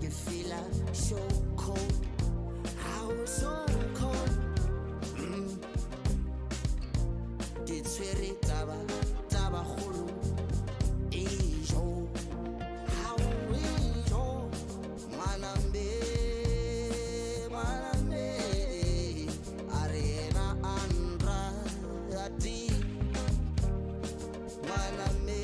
Get feel so cold. I was so cold. Did swear taba hulu. Ijo. How ijo. Manambe. Arena andra. Ati. Manambe.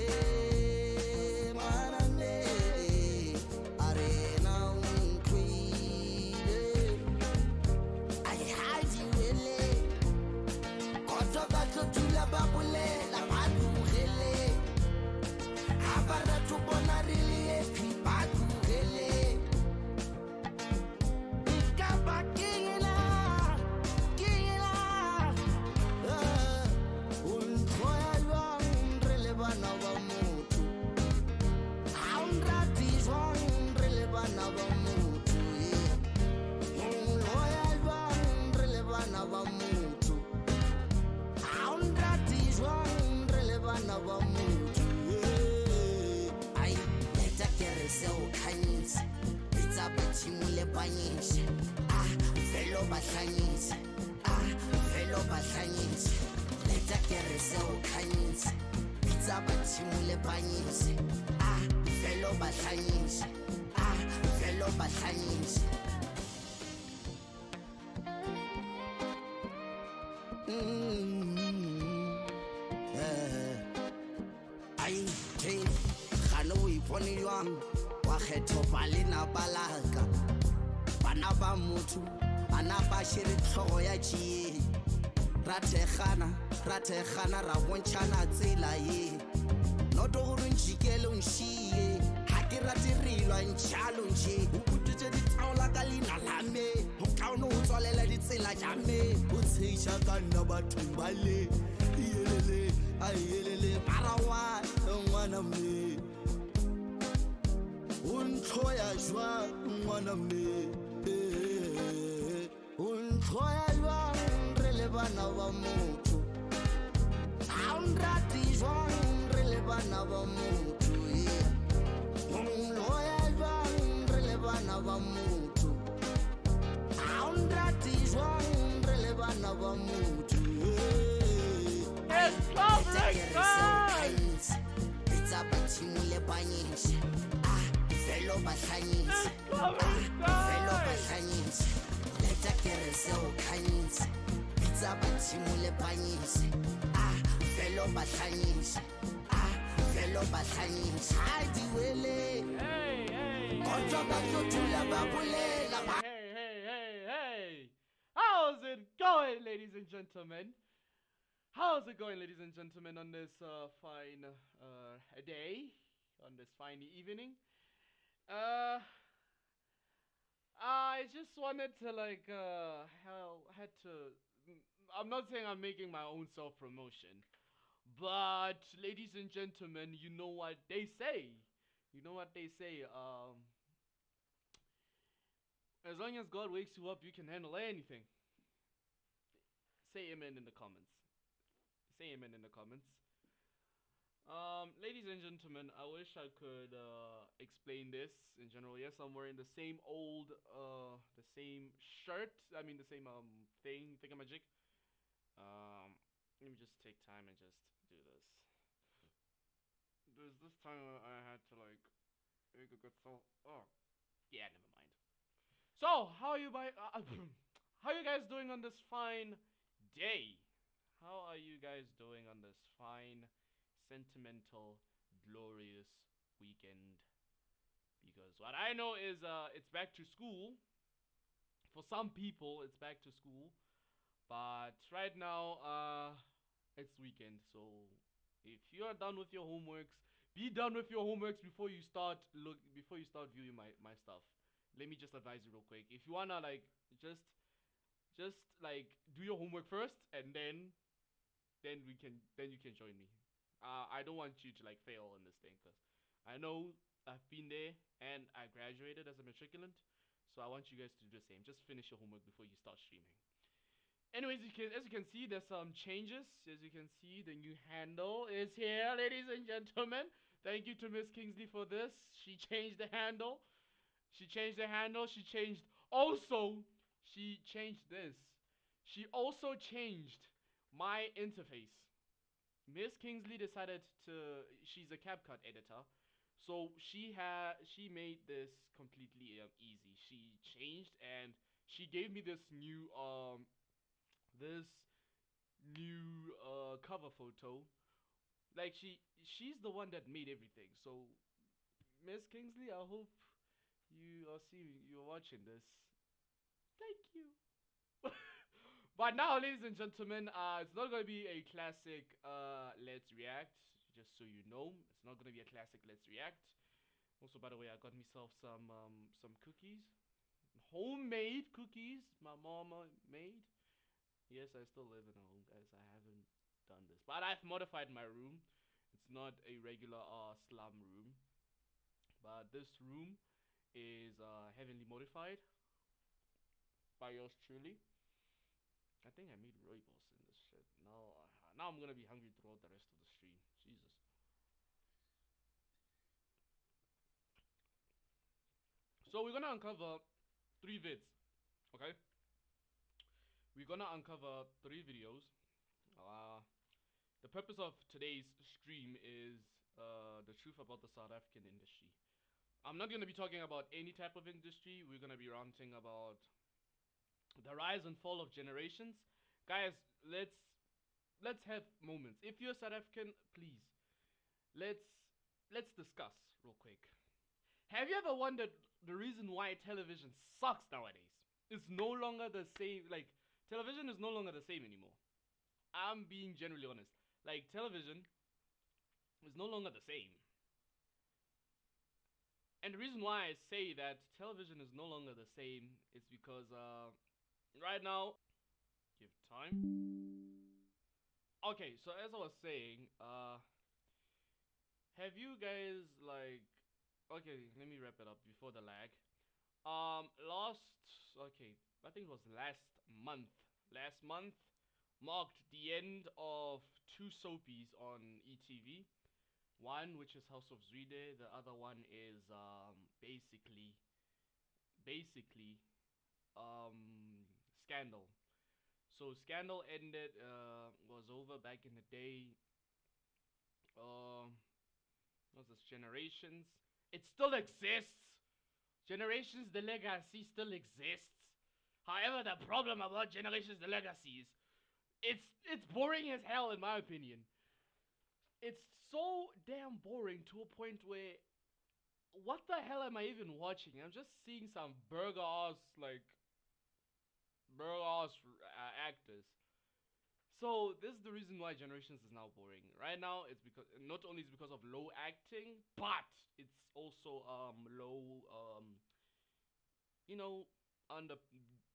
Velo bahlanyisi leta kerese ukhanyisi pizza bathimule banyisi velo bahlanyisi velo bahlanyisi ai hey khano ipone yang wa kgetho balena balaka bana ba motho ana ba shiri tlhogo ya tšie rathegana ra bontšhana tsela ye noto gore ntšhikele ntšhie ga ke rate rilwa ntšhalo ntšhe o putetse ditaola ka leina la me go kaone go tswalela ditsela tša me o tsheiša ka nna bathong ba le yelele a yelele marawa ngwana me o ntloya jwa ngwana me untloya jwang re le bana ba motho a nrati jwang re le bana ba motho untloya jwang re le bana ba motho a nrati jwang re le bana ba motho Pizza bathimule banyisi velo bahlanyisi velo bahlanyisi leta kerese ukhanyisi pizza bathimule banyisi velo bahlanyisi velo bahlanyisi hadiwele kodwa bazothula babulela. Hey, how's it going, ladies and gentlemen? How's it going, ladies and gentlemen, on this fine day, on this fine evening? I just wanted to like hell had to. I'm not saying I'm making my own self promotion, but ladies and gentlemen, you know what they say. You know what they say. As long as God wakes you up, you can handle anything. Say amen in the comments. Say amen in the comments. Ladies and gentlemen, I wish I could explain this in general. Yes, I'm wearing the same old, the same shirt. I mean, the same thingamajig. Let me just take time and just do this. There's this time I had to like make a good so. Oh, yeah, never mind. So, how are you how are you guys doing on this fine day? How are you guys doing on this fine, sentimental, glorious weekend? Because what I know is it's back to school. For some people it's back to school, but right now it's weekend. So if you are done with your homeworks, be done with your homeworks before you start viewing my stuff. Let me just advise you real quick. If you wanna like just like do your homework first, and then you can join me. I don't want you to like fail in this thing, because I know I've been there and I graduated as a matriculant. So I want you guys to do the same. Just finish your homework before you start streaming. Anyways, as you can see, there's some changes. As you can see, the new handle is here, ladies and gentlemen. Thank you to Miss Kingsley for this. She changed the handle. She changed the handle. She changed this. She also changed my interface. Miss Kingsley decided to. She's a CapCut editor, so she made this completely easy. She changed, and she gave me this new cover photo. Like she's the one that made everything. So Miss Kingsley, I hope you're watching this. Thank you. But now, ladies and gentlemen, it's not gonna be a classic Let's React. Just so you know, it's not gonna be a classic Let's React. Also, by the way, I got myself some cookies, homemade cookies. My mama made. Yes, I still live in a home, guys. I haven't done this, but I've modified my room. It's not a regular slum room, but this room is heavily modified by yours truly. I think I made rooibos in this shit. Now I'm gonna be hungry throughout the rest of the stream. Jesus. So we're gonna uncover three vids. Okay, we're gonna uncover three videos. Uh, the purpose of today's stream is the truth about the South African industry. I'm not gonna be talking about any type of industry. We're gonna be ranting about the rise and fall of generations. Guys, let's have moments. If you're South African, please let's let's discuss real quick. Have you ever wondered the reason why television sucks nowadays? It's no longer the same. Like, television is no longer the same anymore. I'm being generally honest. Like, television is no longer the same. And the reason why I say that television is no longer the same is because right now, give time. Okay, so as I was saying, have you guys like okay, let me wrap it up before the lag. Last okay, I think it was last month. Last month marked the end of two soapies on ETV. One which is House of Zwide, the other one is basically Scandal. So Scandal ended was over back in the day. What's this? Generations. It still exists. Generations the Legacy still exists. However, the problem about Generations the Legacy is it's boring as hell in my opinion. It's so damn boring to a point where what the hell am I even watching? I'm just seeing some burger ass actors. So this is the reason why Generations is now boring. Right now, it's because not only is because of low acting, but it's also low you know, under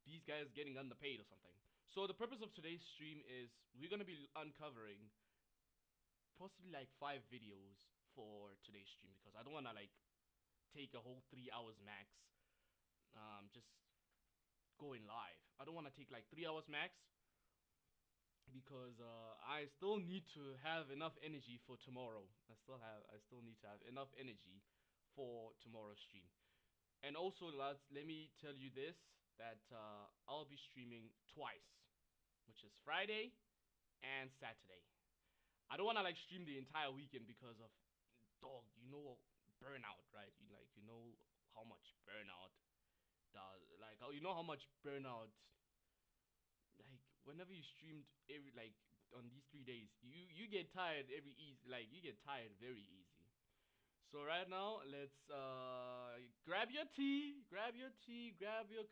these guys getting underpaid or something. So the purpose of today's stream is we're gonna be uncovering possibly like 5 videos for today's stream because I don't wanna like take a whole 3 hours max. Just going live. I don't wanna take like 3 hours max because I still need to have enough energy for tomorrow. I still need to have enough energy for tomorrow's stream. And also, lads, let me tell you this that I'll be streaming twice, which is Friday and Saturday. I don't wanna like stream the entire weekend because of dog. You know burnout, right? You know how much burnout does like you know how much burnout like whenever you streamed every like on these 3 days, you get tired every easy like you get tired very easy. So right now, let's grab your tea, grab your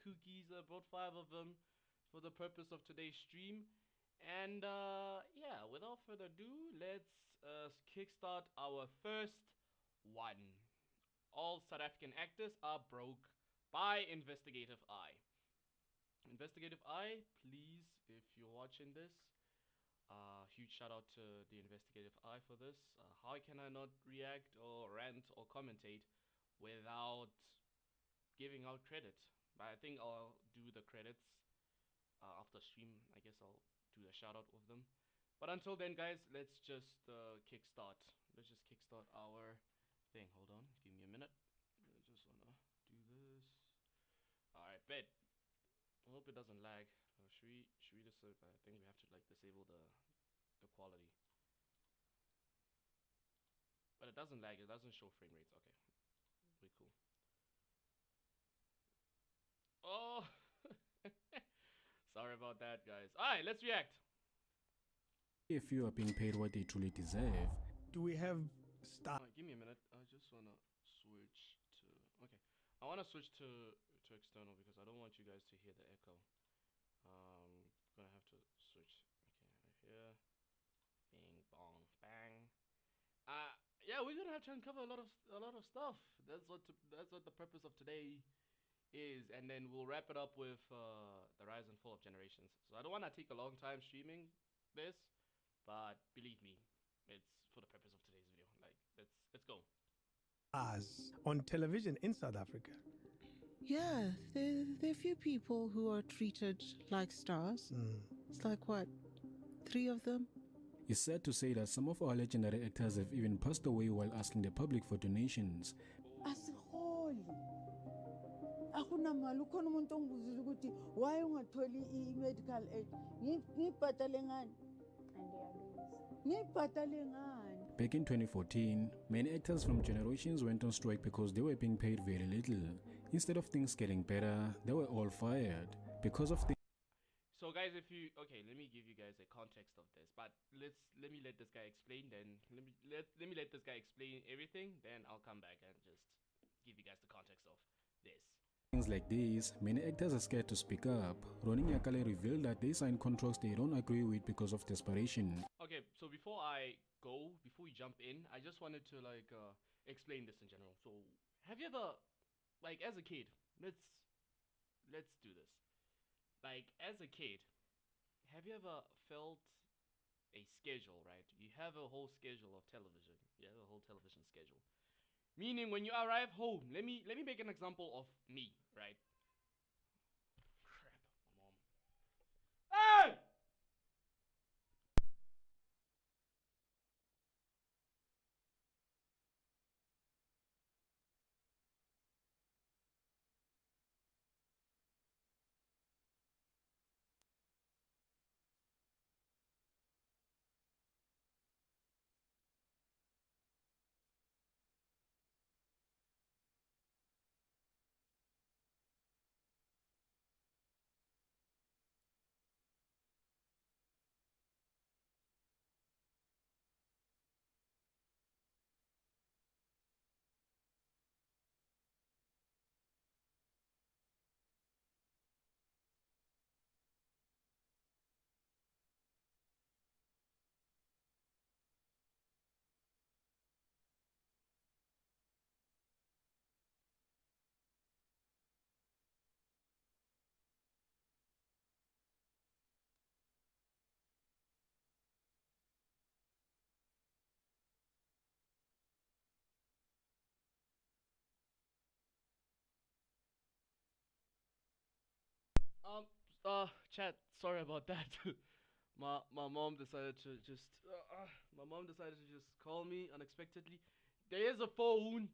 cookies, about 5 of them, for the purpose of today's stream. And yeah, without further ado, let's kickstart our first one. All South African actors are broke by Investigative Eye. Investigative Eye, please, if you're watching this, huge shout out to the Investigative Eye for this. How can I not react or rant or commentate without giving out credit? But I think I'll do the credits after stream. I guess I'll do a shout out of them. But until then, guys, let's just kickstart. Let's just kickstart our thing. Hold on, give me a minute. I just wanna do this. All right, bet. I hope it doesn't lag. Should we just? I think we have to like disable the quality. But it doesn't lag, it doesn't show frame rates. Okay, we cool. Oh, sorry about that, guys. Alright, let's react. If you are being paid what they truly deserve. Do we have stars? Give me a minute. I just wanna switch to. Okay, I wanna switch to external because I don't want you guys to hear the echo. Gonna have to switch. Okay, right here. Bing bong bang. Yeah, we're gonna have to uncover a lot of stuff. That's what the purpose of today is, and then we'll wrap it up with the rise and fall of generations. So I don't want to take a long time streaming this, but believe me, it's for the purpose of today's video. Like, let's go. On television in South Africa? Yeah, there are a few people who are treated like stars. It's like what, 3 of them? It's sad to say that some of our legendary actors have even passed away while asking the public for donations. Asiholi. Akunamali ukhona umuntu ongibuzile ukuthi why ungatholi i-medical aid. Ngibhadale ngani? Ngibhadale ngani? Back in 2014, many actors from generations went on strike because they were being paid very little. Instead of things getting better, they were all fired because of the. So guys, if you okay, let me give you guys a context of this. But let me let this guy explain. Then let me let this guy explain everything. Then I'll come back and just give you guys the context of this. Things like this, many actors are scared to speak up. Ronin Yakale revealed that they signed contracts they don't agree with because of desperation. Okay, so before we jump in, I just wanted to like explain this in general. So have you ever, like as a kid, let's do this. Like as a kid, have you ever felt a schedule, right? You have a whole schedule of television. You have a whole television schedule. Meaning when you arrive home, let me make an example of me, right? Crap, my mom. Hey! Chat. Sorry about that. My mom decided to just my mom decided to just call me unexpectedly. There is a phone.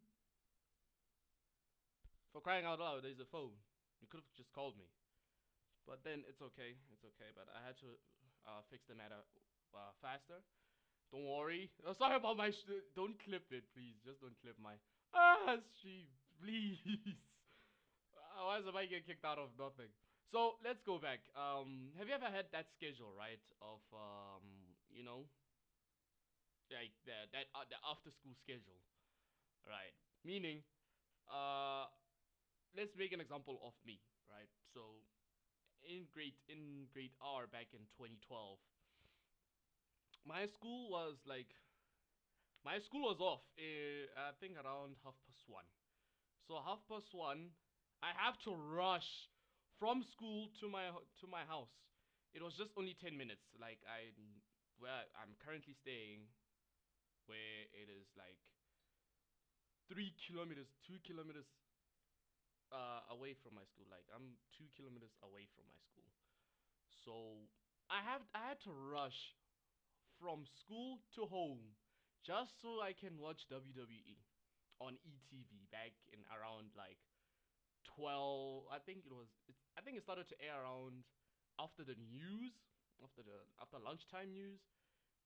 For crying out loud, there's a phone. You could have just called me. But then it's okay. It's okay. But I had to fix the matter faster. Don't worry. Sorry about my. Don't clip it, please. Just don't clip my stream, please. Otherwise, I might get kicked out of nothing. So let's go back. Have you ever had that schedule, right? Of like the after school schedule, right? Meaning, uh, let's make an example of me, right? So in grade R back in 2012, my school was like my school was off. I think around 1:30. So 1:30, I have to rush from school to my house. It was just only 10 minutes. Like where I'm currently staying, where it is like 3 kilometers, 2 kilometers away from my school. Like I'm 2 kilometers away from my school. So I had to rush from school to home just so I can watch WWE on ETV back in around like 12. I think it started to air around after the news, after lunchtime news.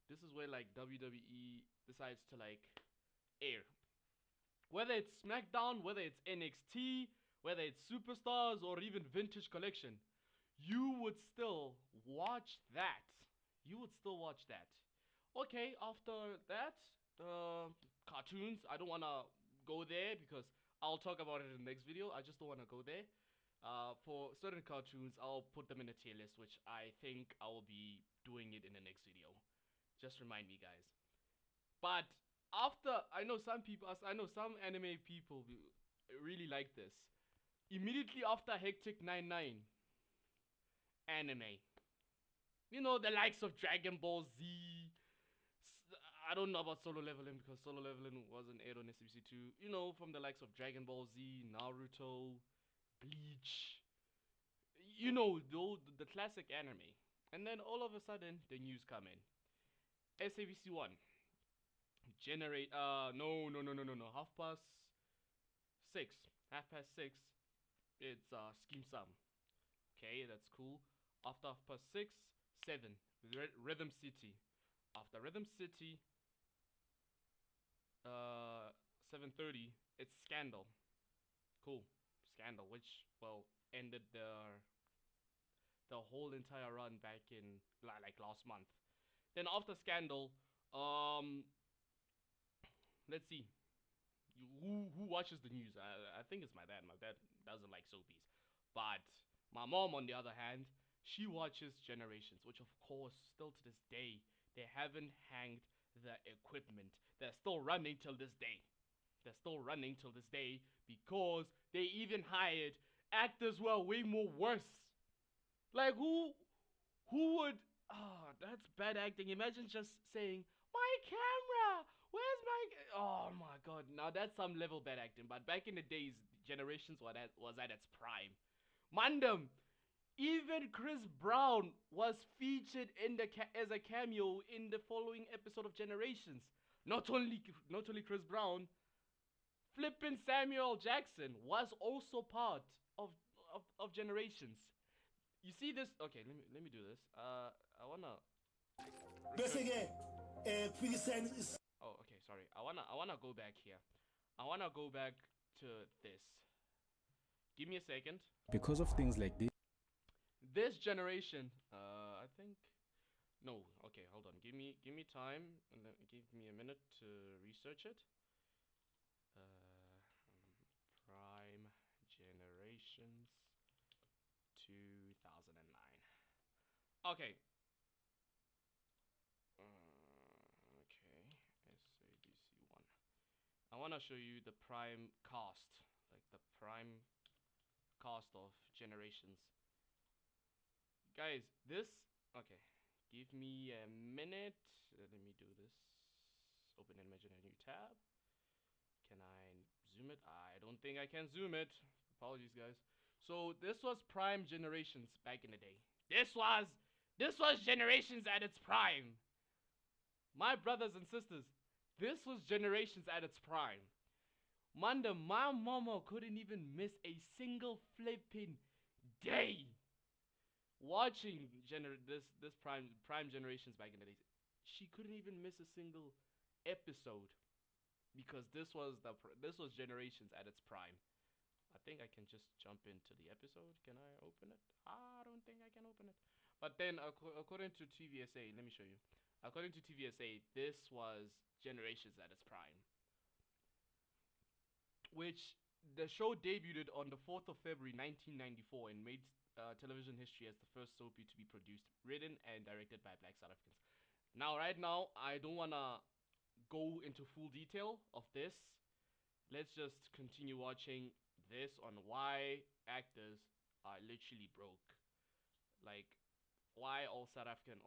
This is where like WWE decides to like air. Whether it's SmackDown, whether it's NXT, whether it's Superstars or even Vintage Collection, you would still watch that. You would still watch that. Okay, after that, cartoons. I don't wanna go there because I'll talk about it in the next video. I just don't wanna go there. For certain cartoons, I'll put them in a tier list, which I think I will be doing it in the next video. Just remind me, guys. But after, I know some anime people really like this. Immediately after Hectic 99, anime. You know, the likes of Dragon Ball Z. I don't know about Solo Leveling because Solo Leveling wasn't aired on SBC2. You know, from the likes of Dragon Ball Z, Naruto, Bleach. You know, the classic anime. And then all of a sudden, the news come in. SABC 1. Generate, no. 6. 6. It's Scheme Sum. Okay, that's cool. After 6, 7. Rhythm City. After Rhythm City, 7:30, it's Scandal. Cool. Scandal, which well ended the whole entire run back in like last month. Then after Scandal, um, let's see. Who watches the news? I think it's my dad. My dad doesn't like soapies, but my mom, on the other hand, she watches Generations, which of course, still to this day, they haven't hanged the equipment. They're still running till this day. They're still running till this day because they even hired actors who are way more worse. Like who would that's bad acting. Imagine just saying, "My camera! Where's my Oh my god. Now that's some level bad acting. But back in the days, Generations was at its prime. Mandem, even Chris Brown was featured in as a cameo in the following episode of Generations. Not only Chris Brown, flippin' Samuel Jackson was also part of Generations. You see this? Okay, let me do this. I wanna. Oh, okay, sorry. I wanna go back here. I wanna go back to this. Give me a second. Because of things like this. This generation, I think. No, okay, hold on. Give me time and then give me a minute to research it. Prime Generations 2009. Okay. Okay. SABC 1. I want to show you the prime cast, like the prime cast of Generations. Guys, this. Okay. Give me a minute. Let me do this. Open and imagine a new tab. Can I zoom it? I don't think I can zoom it. Apologies, guys. So this was prime generations back in the day. This was generations at its prime. My brothers and sisters, this was generations at its prime. Manda, my mama couldn't even miss a single flipping day watching this prime generations back in the days. She couldn't even miss a single episode because this was generations at its prime. I think I can just jump into the episode. Can I open it? I don't think I can open it. But then, according to TVSA, let me show you. According to TVSA, this was generations at its prime, which the show debuted on the 4th of February 1994 and made television history as the first soapy to be produced, written, and directed by Black South Africans. Now, right now, I don't want to go into full detail of this. Let's just continue watching this on why actors are literally broke. Like, why all South African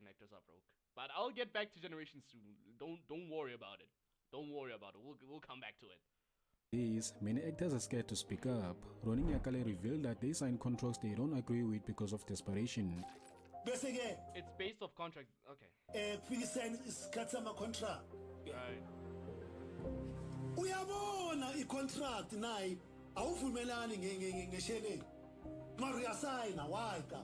actors are broke. But I'll get back to Generation soon. Don't worry about it. Don't worry about it. We'll come back to it. These, many actors are scared to speak up. Ronnie Nyakale revealed that they signed contracts they don't agree with because of desperation. It's based off contracts. Okay. Contract. Right. Uyabona i-contract nayi awuvumelani ngesheleni. Mara uyasayina why ka?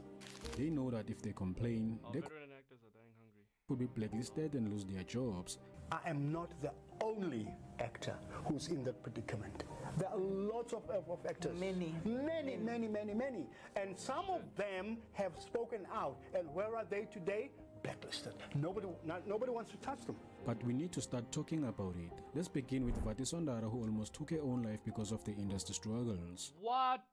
They know that if they complain, Our they veteran actors are dying hungry. could be blacklisted and lose their jobs. I am not the only actor who's in that predicament. There are lots of actors. Many. And some of them have spoken out. And where are they today? Blacklisted. Nobody wants to touch them. But we need to start talking about it. Let's begin with Vati Sondara, who almost took her own life because of the industry struggles. What?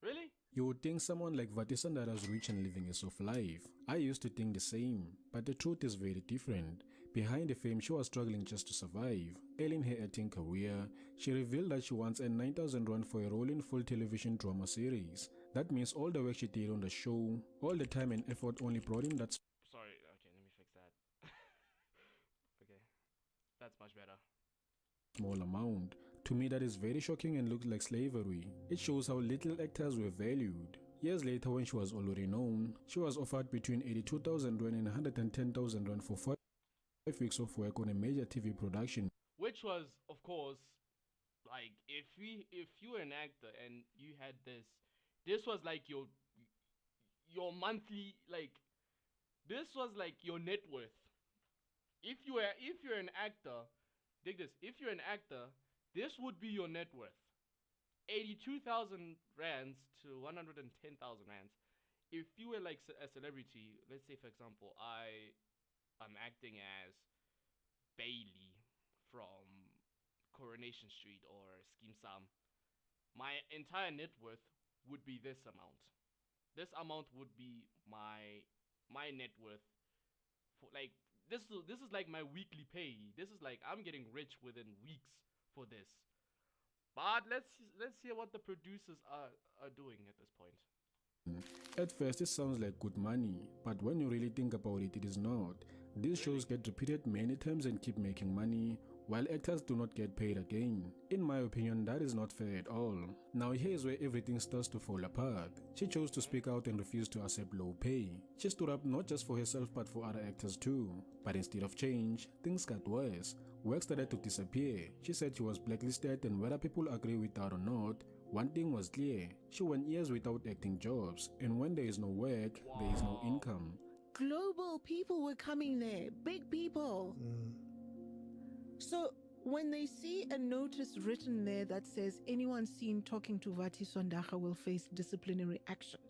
Really? You would think someone like Vati Sondara's rich and living a soft life. I used to think the same, but the truth is very different. Behind the fame, she was struggling just to survive. Early in her acting career, she revealed that she once earned 9,000 rand for a role in full television drama series. That means all the work she did on the show, all the time and effort only brought in that Sorry, okay, let me fix that. Okay, that's much better. small amount. To me, that is very shocking and looks like slavery. It shows how little actors were valued. Years later, when she was already known, she was offered between 82,000 rand and 110,000 rand for 5 weeks of work on a major TV production. Which was, of course, like if you were an actor and you had this was like your monthly, like this was like your net worth. If you're an actor, dig this. If you're an actor, this would be your net worth. 82,000 rands to 110,000 rands. If you were like a celebrity, let's say for example, I'm acting as Bailey from Coronation Street or Scheme Sam, my entire net worth would be this amount. This amount would be my net worth for like this is like my weekly pay. This is like I'm getting rich within weeks for this. But let's hear what the producers are doing at this point. At first, it sounds like good money, but when you really think about it, it is not. These shows get repeated many times and keep making money, while actors do not get paid again. In my opinion, that is not fair at all. Now here's where everything starts to fall apart. She chose to speak out and refused to accept low pay. She stood up not just for herself but for other actors too. But instead of change, things got worse. Work started to disappear. She said she was blacklisted, and whether people agree with that or not, one thing was clear. She went years without acting jobs, and when there is no work, there is no income. Global people were coming there, big people. So when they see a notice written there that says anyone seen talking to Vati Sondara will face disciplinary action.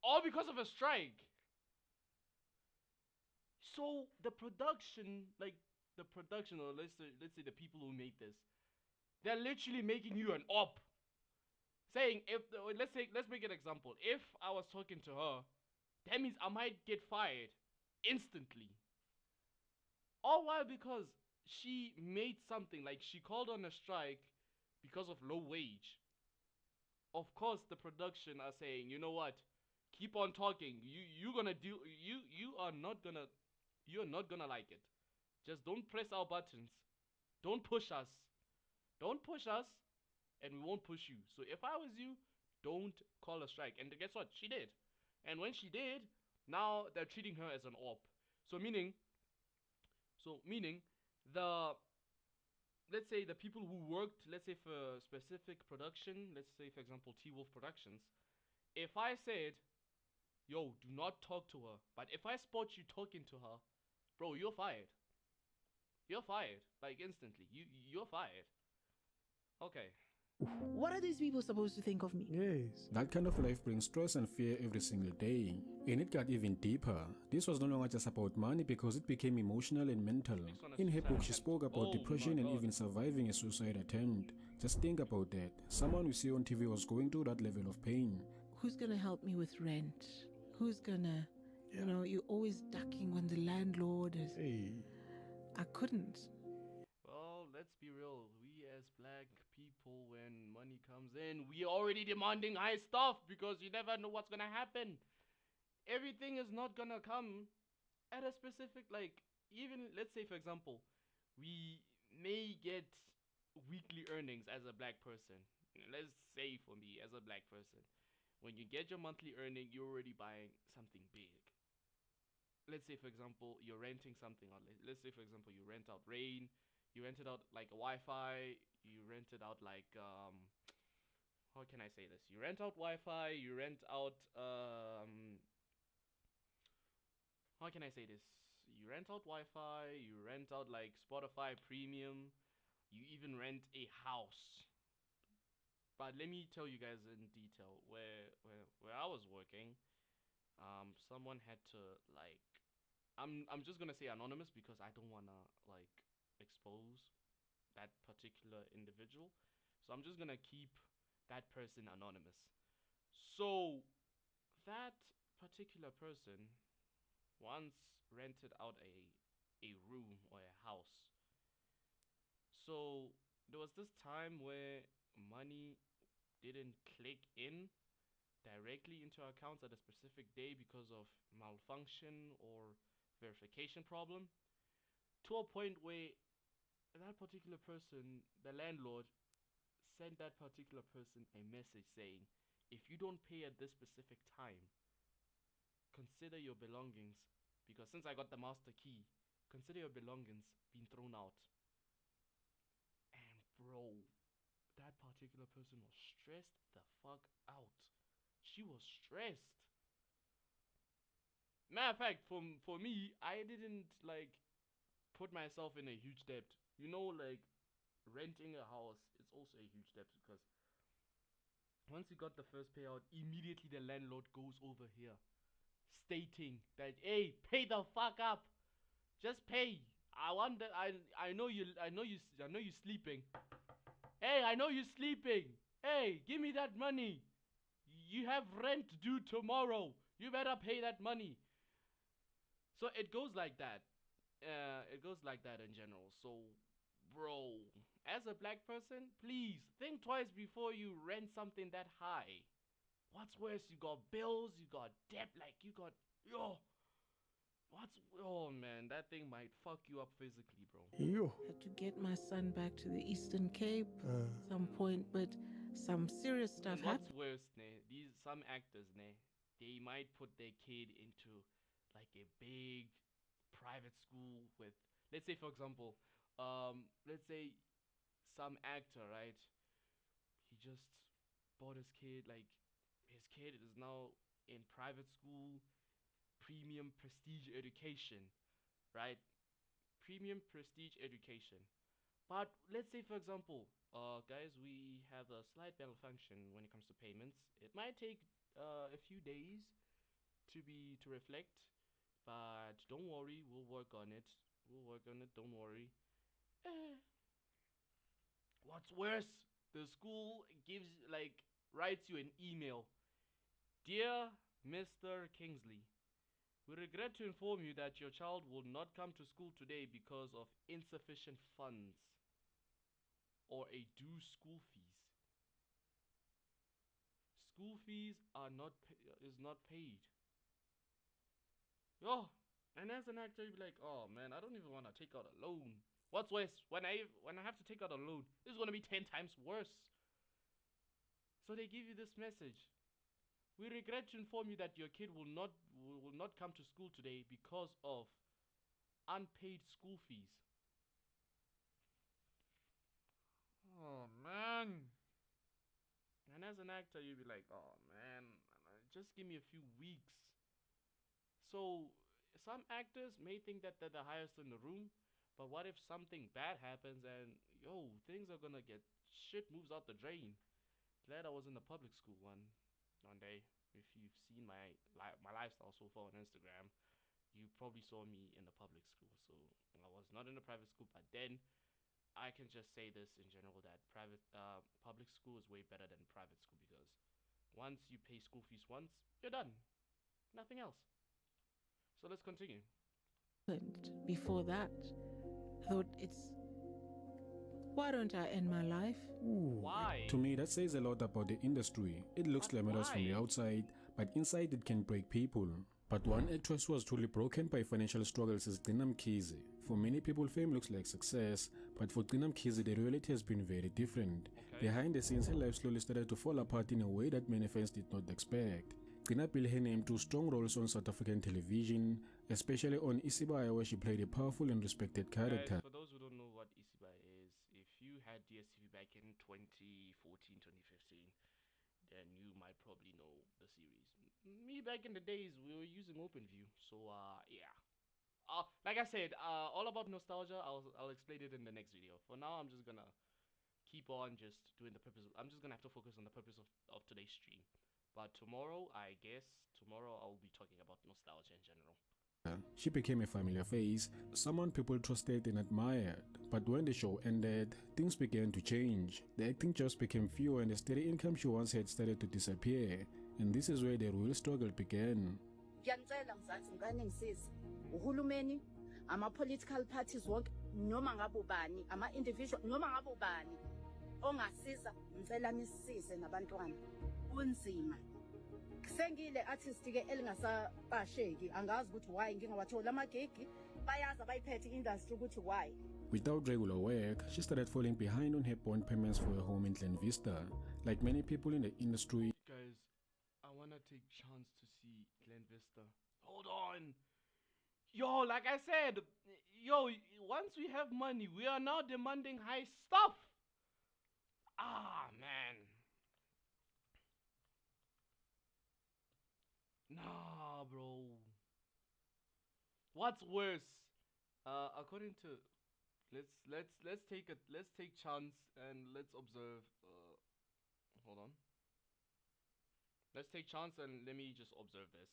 All because of a strike. So the production, or let's say the people who made this, they're literally making you an op. Saying let's make an example. If I was talking to her, that means I might get fired instantly. All while because she made something, like she called on a strike because of low wage. Of course the production are saying, you know what? Keep on talking. You're not gonna like it. Just don't press our buttons. Don't push us. Don't push us. and we won't push you. So if I was you, don't call a strike. And guess what? She did. And when she did, now they're treating her as an AWP. So meaning the let's say the people who worked, let's say for specific production, let's say for example T-Wolf Productions, if I said, yo, do not talk to her, but if I spot you talking to her, bro, you're fired. You're fired. Like instantly. You're fired. Okay. What are these people supposed to think of me? Yes. That kind of life brings stress and fear every single day. And it got even deeper. This was no longer just about money because it became emotional and mental. In her book, she spoke about depression and even surviving a suicide attempt. Just think about that. Someone we see on TV was going through that level of pain. Who's gonna help me with rent? Who's gonna, you know, you're always ducking when the landlord is. Hey. I couldn't. Well, let's be real. We as black people, when money comes in, we already demanding high stuff because you never know what's gonna happen. Everything is not gonna come at a specific, like, even let's say for example, we may get weekly earnings as a black person. Let's say for me as a black person, when you get your monthly earning, you're already buying something big. Let's say for example you're renting something out. Let's say for example you rent out rain, you rented out like a Wi-Fi, you rented out like how can I say this? You rent out Wi-Fi, you rent out how can I say this? You rent out Wi-Fi, you rent out like Spotify Premium, you even rent a house. But let me tell you guys in detail where I was working. Someone had to like I'm just gonna say anonymous because I don't wanna like expose that particular individual. So I'm just gonna keep that person anonymous. So that particular person once rented out a room or a house. So there was this time where money didn't click in directly into our accounts at a specific day because of malfunction or verification problem, to a point where that particular person, the landlord, sent that particular person a message saying, if you don't pay at this specific time, consider your belongings, because since I got the master key, consider your belongings being thrown out. And bro, that particular person was stressed the fuck out. She was stressed. Matter of fact, for me, I didn't like put myself in a huge debt. You know, like renting a house, it's also a huge debt because once you got the first payout, immediately the landlord goes over here, stating that, hey, pay the fuck up, just pay. I know you sleeping. Hey, I know you sleeping. Hey, give me that money. You have rent due tomorrow. You better pay that money. So it goes like that. It goes like that in general. So, bro, as a black person, please think twice before you rent something that high. What's worse? You got bills, you got debt, like you got oh man, that thing might fuck you up physically, bro. Yo. Had to get my son back to the Eastern Cape some point, but some serious stuff And what's happened. worse, these some actors, they might put their kid into like a big private school with, let's say for example, let's say some actor, right? He just bought his kid, like his kid is now in private school, premium prestige education, right? Premium prestige education. But let's say, for example, guys, we have a slight malfunction when it comes to payments. It might take a few days to reflect, but don't worry, we'll work on it. We'll work on it. Don't worry. Eh. What's worse? The school gives like writes you an email. Dear Mr. Kingsley, we regret to inform you that your child will not come to school today because of insufficient funds or a due school fees. School fees is not paid. Yo, and as an actor, you'd be like, oh man, I don't even want to take out a loan. What's worse? When I have to take out a loan, this is gonna be 10 times worse. So they give you this message. We regret to inform you that your kid will not come to school today because of unpaid school fees. Oh man. And as an actor, you'd be like, oh man, just give me a few weeks. So some actors may think that they're the highest in the room, but what if something bad happens and things are gonna get shit moves out the drain? Glad I was in the public school one day. If you've seen my lifestyle so far on Instagram, you probably saw me in the public school. So I was not in a private school, but then I can just say this in general that public school is way better than private school because once you pay school fees once, you're done. Nothing else. So let's continue. Before that, I thought why don't I end my life? Why? To me, that says a lot about the industry. It looks glamorous from the outside, but inside it can break people. But one actress who was truly broken by financial struggles is Gcinam Mkhize. For many people, fame looks like success, but for Gcinam Mkhize, the reality has been very different. Okay. Behind the scenes, her life slowly started to fall apart in a way that many fans did not expect. Gcina built her name to strong roles on South African television, especially on Isibaya, where she played a powerful and respected character. Guys, for those who don't know what Isibaya is, if you had DSTV back in 2014, 2015, then you might probably know the series. Me back in the days, we were using OpenView, so yeah. Like I said, all about nostalgia. I'll explain it in the next video. For now, I'm just gonna keep on just doing the purpose. I'm just gonna have to focus on the purpose of today's stream. But tomorrow, I'll be talking about nostalgia in general. She became a familiar face, someone people trusted and admired. But when the show ended, things began to change. The acting jobs became fewer and the steady income she once had started to disappear. And this is where the real struggle began. Ngiyanicela mzansi ngane ngisiza uhulumeni ama-political parties wonke noma ngabe ubani ama-individual noma ngabe ubani ongasiza ngicela nisisize nabantwana kunzima sengile artist-ke elingasaqasheki angazi ukuthi why ngingawatholi amagigi bayazi abayiphethe i-industry ukuthi why. Without regular work, she started falling behind on her bond payments for a home in Glen Vista. Like many people in the industry, Guys, I wanna take chance to see Glen Vista. Hold on. Yo, like I said, once we have money, we are now demanding high stuff. Ah, man. Nah, bro. What's worse? According to let's take chance and let's observe. Hold on. Let's take chance and let me just observe this.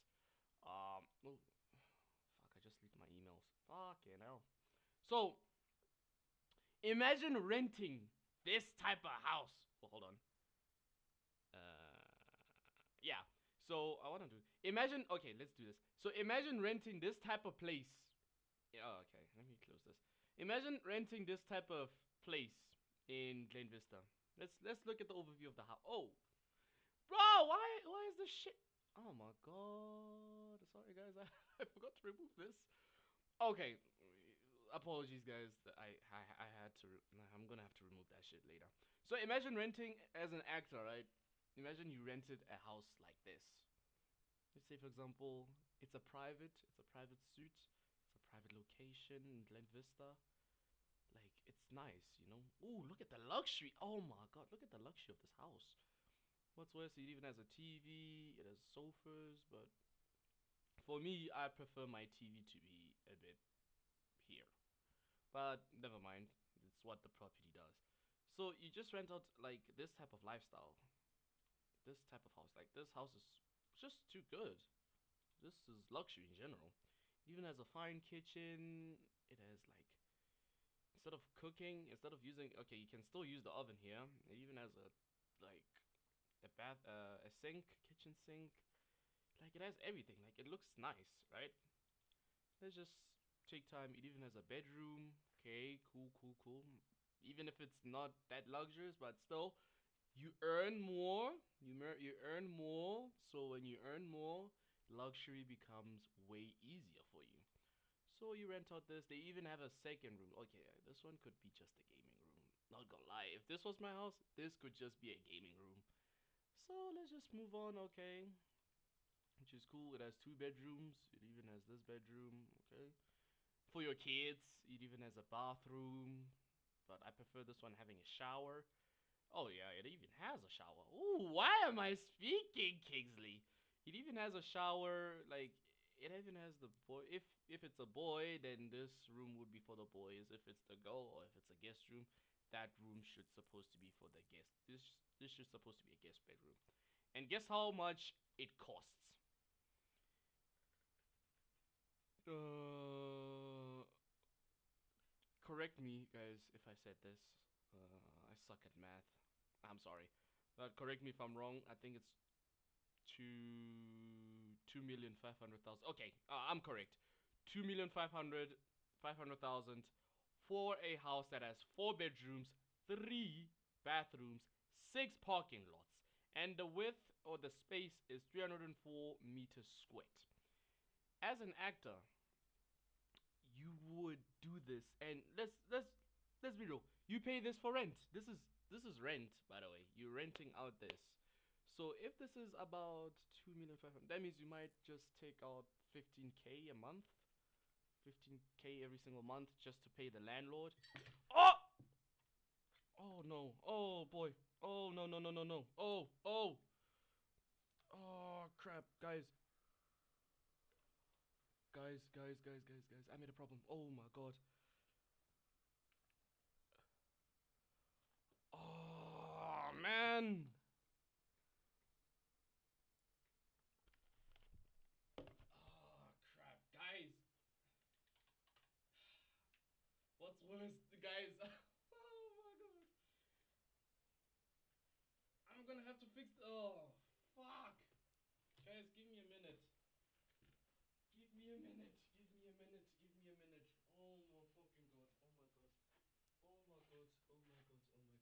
Oh, fuck! I just leaked my emails. Fucking hell. So, imagine renting this type of house. Oh, hold on. Yeah. So I want to do. Imagine. Okay, let's do this. So imagine renting this type of place. Yeah. Okay. Let me close this. Imagine renting this type of place in Glen Vista. Let's look at the overview of the house. Oh, bro, why is this shit? Oh my god. Sorry guys, I forgot to remove this. Okay. Apologies guys. I had to I'm going to have to remove that shit later. So imagine renting as an actor, right? Imagine you rented a house like this. Let's say for example, it's a private suite. It's a private location in Glen Vista. Like it's nice, you know. Ooh, look at the luxury. Oh my god, look at the luxury of this house. What's worse, it even has a TV, it has sofas, but for me, I prefer my TV to be a bit here. But never mind, it's what the property does. So you just rent out like this type of lifestyle, this type of house. Like this house is just too good. This is luxury in general. It even has a fine kitchen. It has like instead of using you can still use the oven here. It even has a bath, a sink, kitchen sink. Like it has everything. Like it looks nice, right? Let's just take time. It even has a bedroom. Okay, cool. Even if it's not that luxurious, but still, you earn more. You earn more. So when you earn more, luxury becomes way easier for you. So you rent out this. They even have a second room. Okay, this one could be just a gaming room. Not gonna lie. If this was my house, this could just be a gaming room. So let's just move on, okay? Which is cool. It has 2 bedrooms. It even has this bedroom, okay? For your kids, it even has a bathroom. But I prefer this one having a shower. Oh yeah, it even has a shower. Ooh, why am I speaking, Kingsley? It even has a shower. Like it even has the boy. If it's a boy, then this room would be for the boys. If it's the girl or if it's a guest room, that room should supposed to be for the guest. This should supposed to be a guest bedroom. And guess how much it costs? Correct me, guys, if I said this. I suck at math. I'm sorry. Correct me if I'm wrong. I think it's 2,500,000. Okay, I'm correct. 2,500,000 for a house that has 4 bedrooms, 3 bathrooms, 6 parking lots, and the width or the space is 304 meters squared. As an actor, you would do this, and let's be real. You pay this for rent. This is rent, by the way. You're renting out this. So if this is about 2,500,000, that means you might just take out 15K a month, 15K every single month just to pay the landlord. Oh, oh no, oh boy, oh no no no no no, oh crap, guys, I made a problem. Oh my god. Oh man. Oh crap, guys. What's worse, guys? Oh my god. I'm gonna have to fix. Oh fuck. Guys, give me a minute. Give me a minute. Give me a minute. Give me a minute. Oh my fucking god. Oh my god. Oh my god. Oh my god. Oh my god. Oh my god.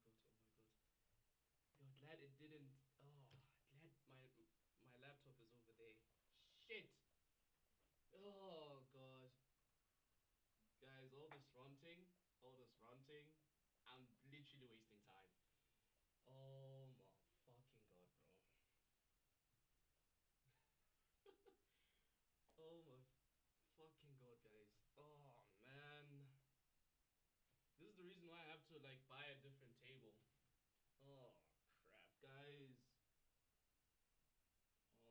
Yo, glad it didn't. Oh, glad my laptop is over there. Shit. Oh god. Guys, all this ranting, I'm literally wasting time. Oh my fucking god, bro. Oh my fucking god, guys. Oh man. This is the reason why I have to like buy a different table. Oh crap, guys.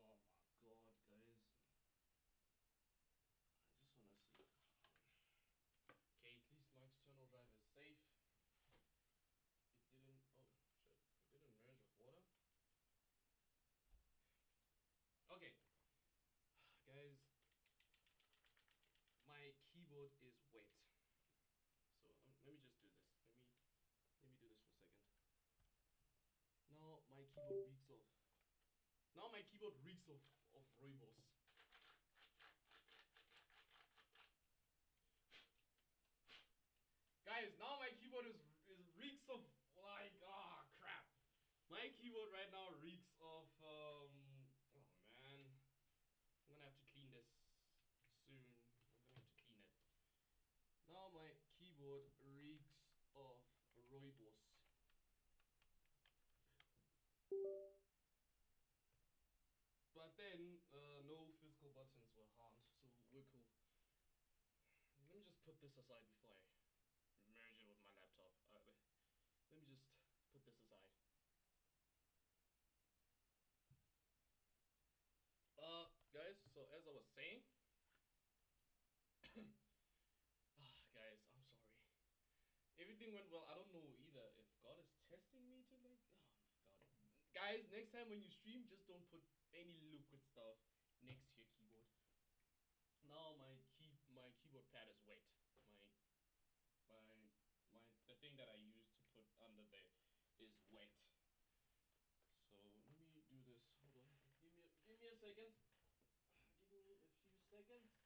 Oh my god, guys. I just wanna see. Okay, at least my external drive is safe. It didn't. Oh shit! It didn't merge with water. Okay, guys. My keyboard is wet. So let me just do this. Let me do this for a second. Now my keyboard reeks of. Now my keyboard reeks of rooibos. Guys, now my keyboard is reeks of like crap. My keyboard right now reeks of oh man. I'm gonna have to clean this soon. I'm gonna have to clean it. Now my keyboard reeks of rooibos. But then no physical buttons were harmed, so we're cool. Let me just put this aside before I merge it with my laptop. Let me just put this aside. Guys, so as I was saying, guys, I'm sorry. Everything went well. I don't know either if God is testing me to like. Oh my God, guys, next time when you stream, just don't put any liquid stuff next to your keyboard. Now my keyboard pad is wet. My my the thing that I use to put under there is wet. So let me do this. Hold on. Give me a second. Give me a few seconds.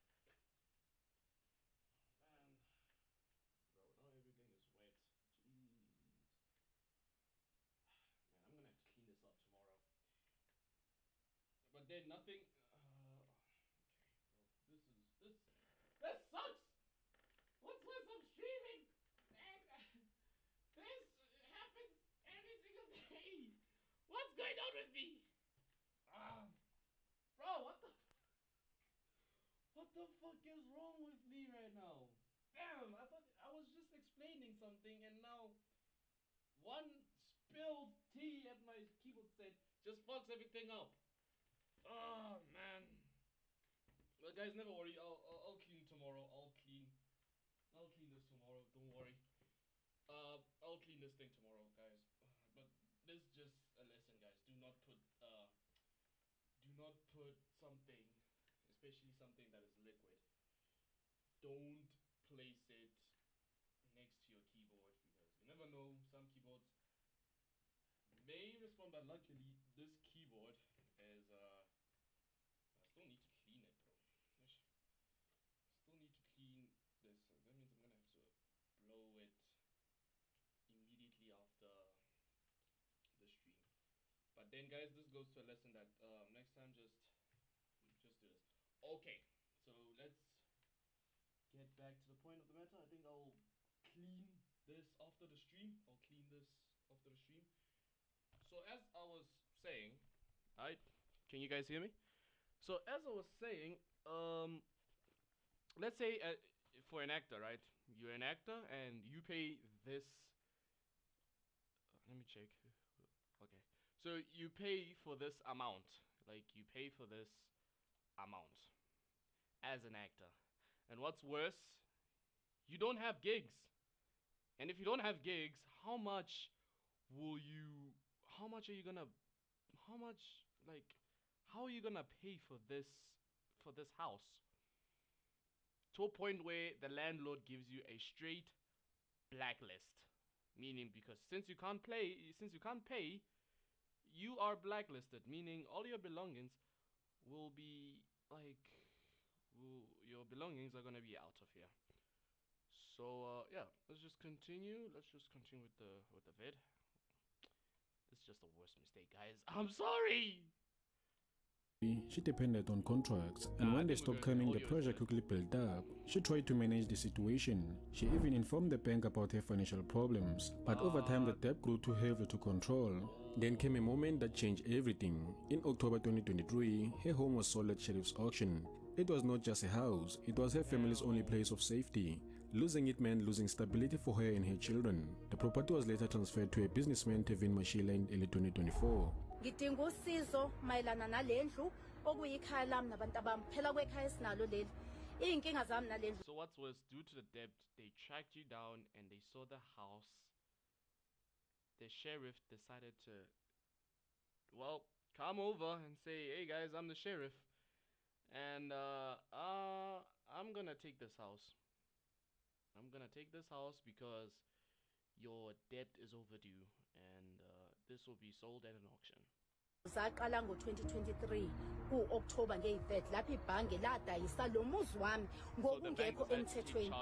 Man, bro, now everything is wet. Jeez. Man, I'm gonna have to clean this up tomorrow. But then nothing. Okay, bro. This sucks. What's worse? I'm streaming, and this happens every single day. What's What's going on with me? Bro, what the fuck is wrong with me right now? Damn, I thought I was just explaining something, and now one spilled tea at my keyboard set just fucks everything up. Oh man. Well, guys, never worry. I'll clean tomorrow. I'll clean this tomorrow. Don't worry. I'll clean this thing tomorrow, guys. But this is just a lesson, guys. Do not put something, especially something that is liquid. Don't place it next to your keyboard because you never know. Some keyboards may respond, but luckily this keyboard is I still need to clean it, bro. Still need to clean this. So that means I'm gonna have to blow it immediately after the stream. But then, guys, this goes to a lesson that next time just do this. Okay, so let's get back to the point of the matter. I think I'll clean this after the stream. So as I was saying, alright, can you guys hear me? So as I was saying, let's say for an actor, right? You're an actor and you pay this. Let me check. Okay, so you pay for this amount. Like you pay for this amount as an actor. And what's worse, you don't have gigs. And if you don't have gigs, how much are you gonna how are you gonna pay for this house? To a point where the landlord gives you a straight blacklist. Meaning because since you can't pay, you are blacklisted, meaning all your belongings will be your belongings are gonna be out of here. So yeah, let's just continue with the vid. This is just the worst mistake, guys. I'm sorry. She depended on contracts, and when they stopped coming, the pressure quickly built up. She tried to manage the situation. She even informed the bank about her financial problems, but over time the debt grew too heavy to control. Then came a moment that changed everything. In October 2023, her home was sold at sheriff's auction. It was not just a house, it was her family's only place of safety. Losing it meant losing stability for her and her children. The property was later transferred to a businessman, Tevin Mashila, in early 2024. ngidinga usizo mayelana nalendlu okuyikhaya lami nabantu abami phela kwekhaya esinalo leli iy'nkinga zami nalendlu. So what was due to the debt, they tracked you down and they saw the house. The sheriff decided to, well, come over and say, hey guys, I'm the sheriff. And I'm gonna take this house. Because your debt is overdue and this will be sold at an auction. Zaqala ngo-2023 ku-October ngeyi-3 lapho ibhange ladayisa lo muzi wami ngokungekho emthethweni.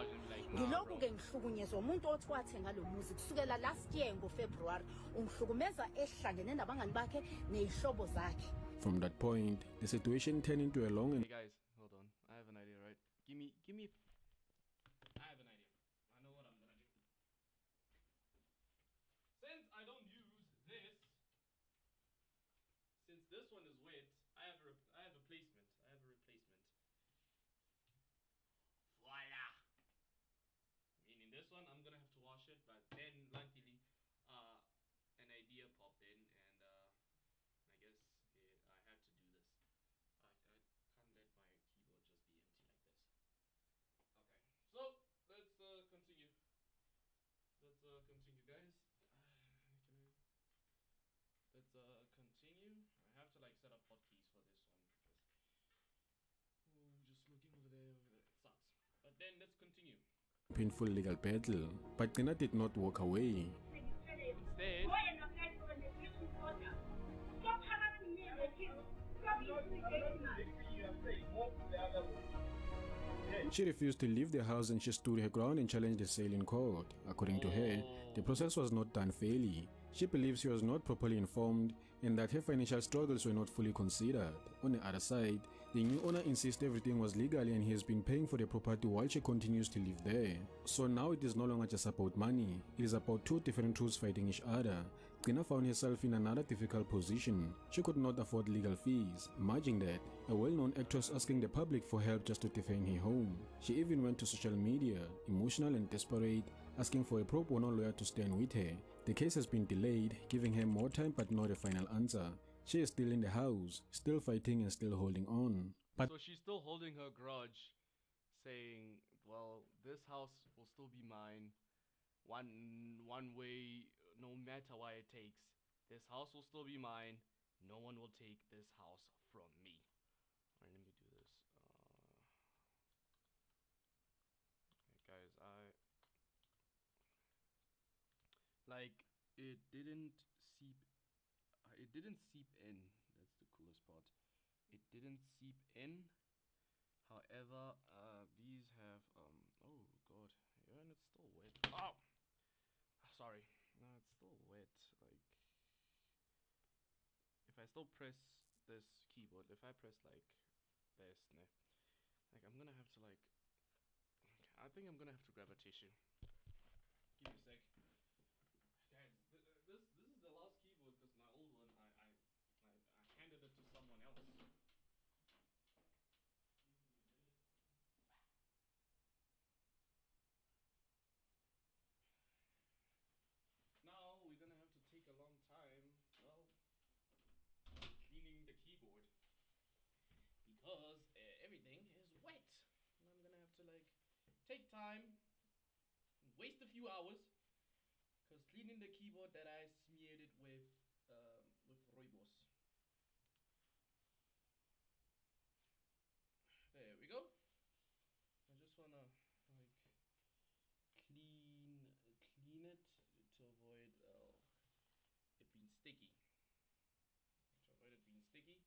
Ngilokhu-ke ngihlukunyezwa umuntu othi wathenga lo muzi kusukela last year ngoFebruary ungihlukumeza ehlangene nabangani bakhe ney'hlobo zakhe. From that point, the situation turned into a long and... Hey guys, hold on. I have an idea, right? Give me I have an idea. I know what I'm gonna do. Since I don't use this, since this one is wet, I have a replacement. Voila! Meaning this one, I'm gonna have to wash it, but then luckily, an idea popped in, and I guess I had to do this. I can't let my keyboard just be empty like this. Okay, so let's continue. Let's continue, guys. Let's continue. I have to like set up hotkeys for this one because just looking over there, it sucks. But then let's continue. Painful legal battle, but Tina did not walk away. Instead, she refused to leave the house and she stood her ground and challenged the sale in court. According to her, the process was not done fairly. She believes she was not properly informed and that her financial struggles were not fully considered. On the other side, the new owner insists everything was legal and he has been paying for the property while she continues to live there. So now it is no longer just about money, it is about two different truths fighting each other. Gina found herself in another difficult position. She could not afford legal fees. Imagine that, a well-known actress asking the public for help just to defend her home. She even went to social media, emotional and desperate, asking for a pro bono lawyer to stand with her. The case has been delayed, giving her more time but not a final answer. She is still in the house, still fighting and still holding on. But So she's still holding her grudge, saying, "Well, this house will still be mine. One way, no matter what it takes. This house will still be mine. No one will take this house from me." Alright, let me do this. Guys, like it didn't seep. It didn't seep in. That's the coolest part. It didn't seep in. However, these have oh god, yeah, and it's still wet. Oh, sorry. No, it's still wet. Like if I still press this keyboard, if I press like this, nah, like I'm gonna have to like. I think I'm gonna have to grab a tissue. Give me a sec, guys. This is the last keyboard because my old one I handed it to someone else. Now we're gonna have to take a long time, well, cleaning the keyboard because everything is wet. And I'm gonna have to like take time, waste a few hours, because cleaning the keyboard that I smeared it with rooibos. There we go. I just wanna like clean it to avoid it being sticky. To avoid it being sticky,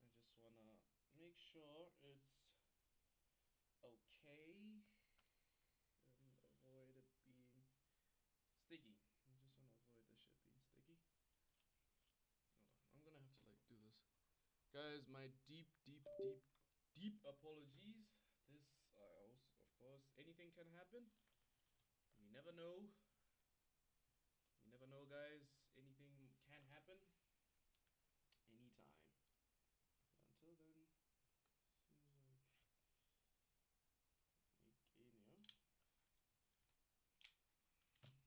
I just wanna make sure it's okay and avoid it being sticky. I just wanna avoid the shit being sticky. Hold on, I'm gonna have to like do this, guys. My deep apologies. This, also, of course, anything can happen. You never know. You never know, guys. Anything can happen anytime. Until then, seems like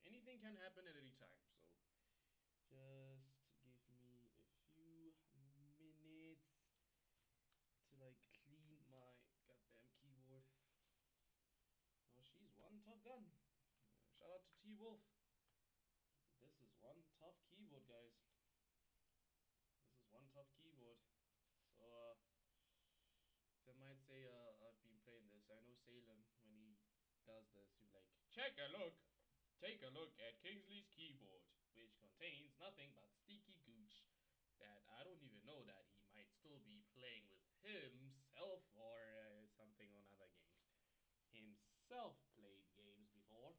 anything can happen at any time. So just give me a few minutes to like clean my goddamn keyboard. Oh, she's one tough gun. Shout out to T Wolf. This is one tough keyboard, guys. This is one tough keyboard. So, they might say, I've been playing this. I know Salem, when he does this, he's like, check a look. Take a look at Kingsley's keyboard, which contains nothing but sticky gooch that I don't even know that he might still be playing with himself or something on other games. Himself played games before.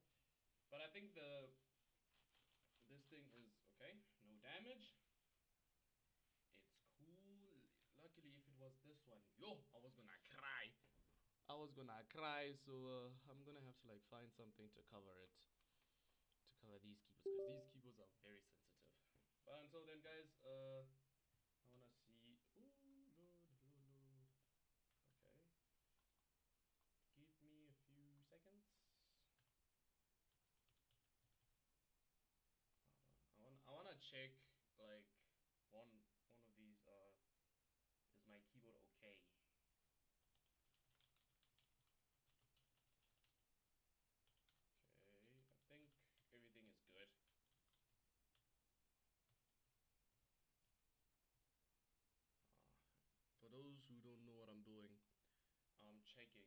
But I think this thing is okay. No damage. It's cool. Luckily, if it was this one, yo, I was gonna cry. I was gonna cry. So I'm gonna have to like find something to cover it, to cover these keyboards, because these keyboards are very sensitive. But until then, guys, I wanna see. Ooh, load. Okay, give me a few seconds. Hold on. I wanna check like one of these. Is my keyboard okay? Okay, I think everything is good. Uh, for those who don't know what I'm doing, I'm checking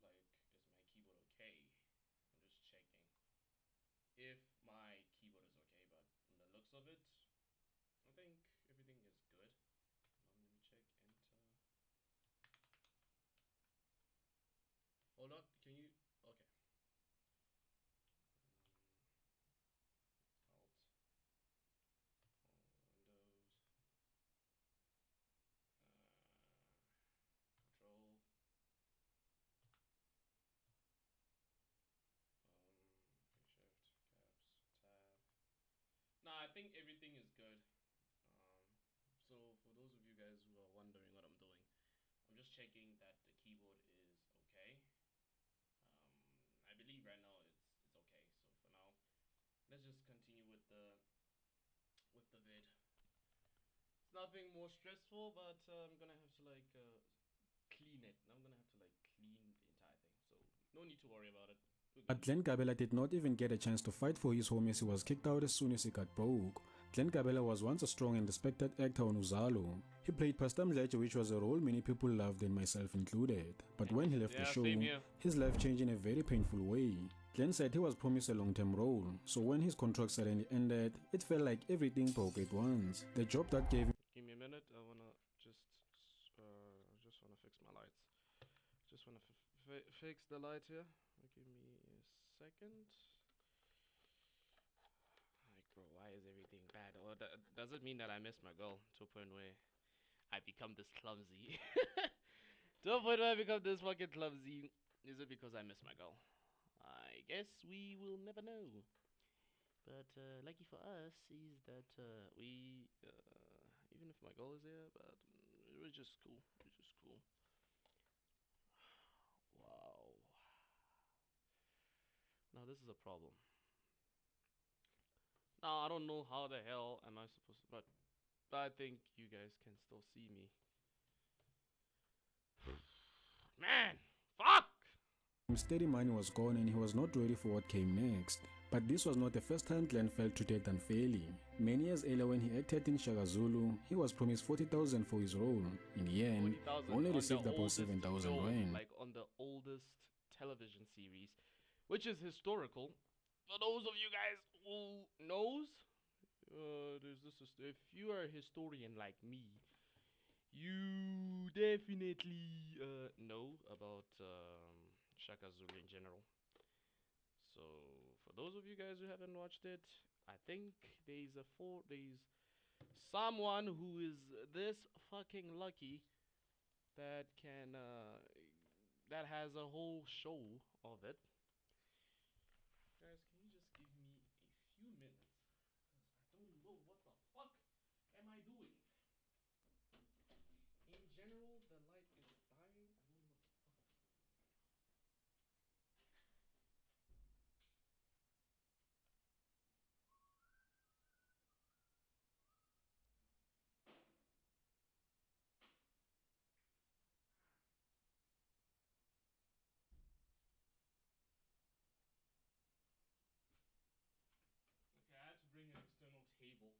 like, is my keyboard okay? I'm just checking if my keyboard is okay, but from the looks of it, I think everything is good. Let me check. Enter. Hold on. Can you? Okay. Alt. think everything is good. So for those of you guys who are wondering what I'm doing, I'm just checking that the keyboard is okay. I believe right now it's okay. So for now, let's just continue with the vid. It's nothing more stressful, but I'm gonna have to like clean it. I'm gonna have to like clean the entire thing. So no need to worry about it. But Glenn Gabela did not even get a chance to fight for his home as he was kicked out as soon as he got broke. Glenn Gabela was once a strong and respected actor on Uzalo. He played Pastor Mdletshe, which was a role many people loved and myself included. But when he left the show, his life changed in a very painful way. Glenn said he was promised a long-term role, so when his contract suddenly ended, it felt like everything broke at once. The job that gave him... Give me a minute, I wanna just wanna fix my lights. Just wanna fix the light here. Give me a second. Like, bro, why is everything bad? Or does it mean that I miss my girl to a point where I become this clumsy? To a point where I become this fucking clumsy. Is it because I miss my girl? I guess we will never know. But lucky for us is that we, even if my girl is there, but it was just cool. It was just cool. Wow. Now this is a problem. Now I don't know how the hell am I supposed to, but I think you guys can still see me. Man, fuck! Steady money was gone and he was not ready for what came next. But this was not the first time Glenn felt treated unfairly. Many years earlier when he acted in Shaka Zulu, he was promised 40,000 for his role. In the end, only received about 7,000 rand. Like on the oldest television series, which is historical. For those of you guys who knows, if you are a historian like me, you definitely know about Shaka Zulu in general. So for those of you guys who haven't watched it, I think there's someone who is this fucking lucky that can that has a whole show of it. Guys, can you just give me a few minutes? Because I don't know what the fuck am I doing. In general, the light is dying. I don't know what the fuck is going on. Okay, I had to bring an external table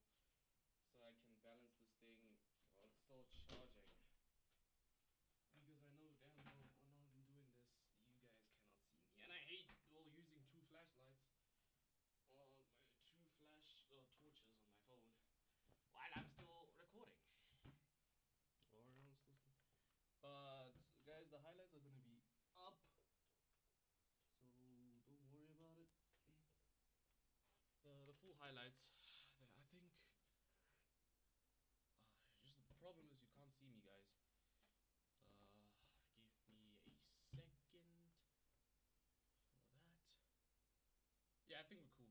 so I can balance this thing while it's still charging. Because I know damn well when I'm doing this, you guys cannot see me. And I hate using two flashlights or my two flash torches on my phone while I'm still recording. Or I'm still. But guys, the highlights are gonna be up, so don't worry about it. The full highlights, I think. Just the problem is you can't see me, guys. Give me a second for that. Yeah, I think we're cool.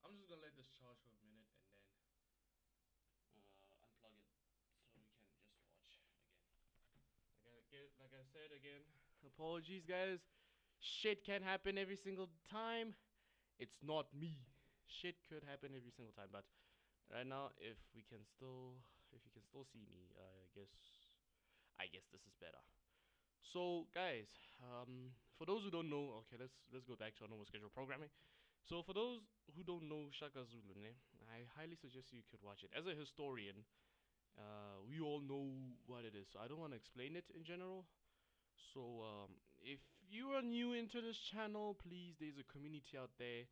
I'm just gonna let this charge for a minute and then unplug it so we can just watch again. Like I said again, apologies, guys. Shit can happen every single time. It's not me. Shit could happen every single time, but right now, if you can still see me, I guess this is better. So, guys, for those who don't know, okay, let's go back to our normal schedule programming. So, for those who don't know Shaka Zulu, I highly suggest you could watch it. As a historian, we all know what it is, so I don't want to explain it in general. So, if you are new into this channel, please, there's a community out there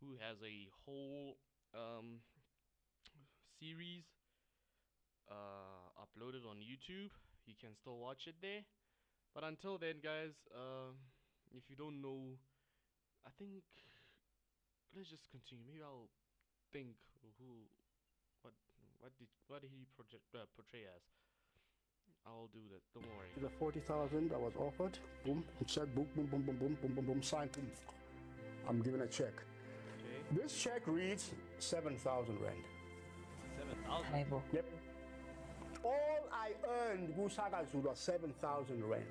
who has a whole series uploaded on YouTube. You can still watch it there. But until then, guys, if you don't know, I think let's just continue. Maybe I'll think who, what, what did he portray as? I'll do that. Don't worry. The 40,000 that was offered, boom, check, boom, boom, boom, boom, boom, boom, boom, boom, sign, boom. I'm giving a check. Okay. This check reads 7,000 rand. 7,000. Yep. All I earned Gusaka Zulu was 7,000 rand.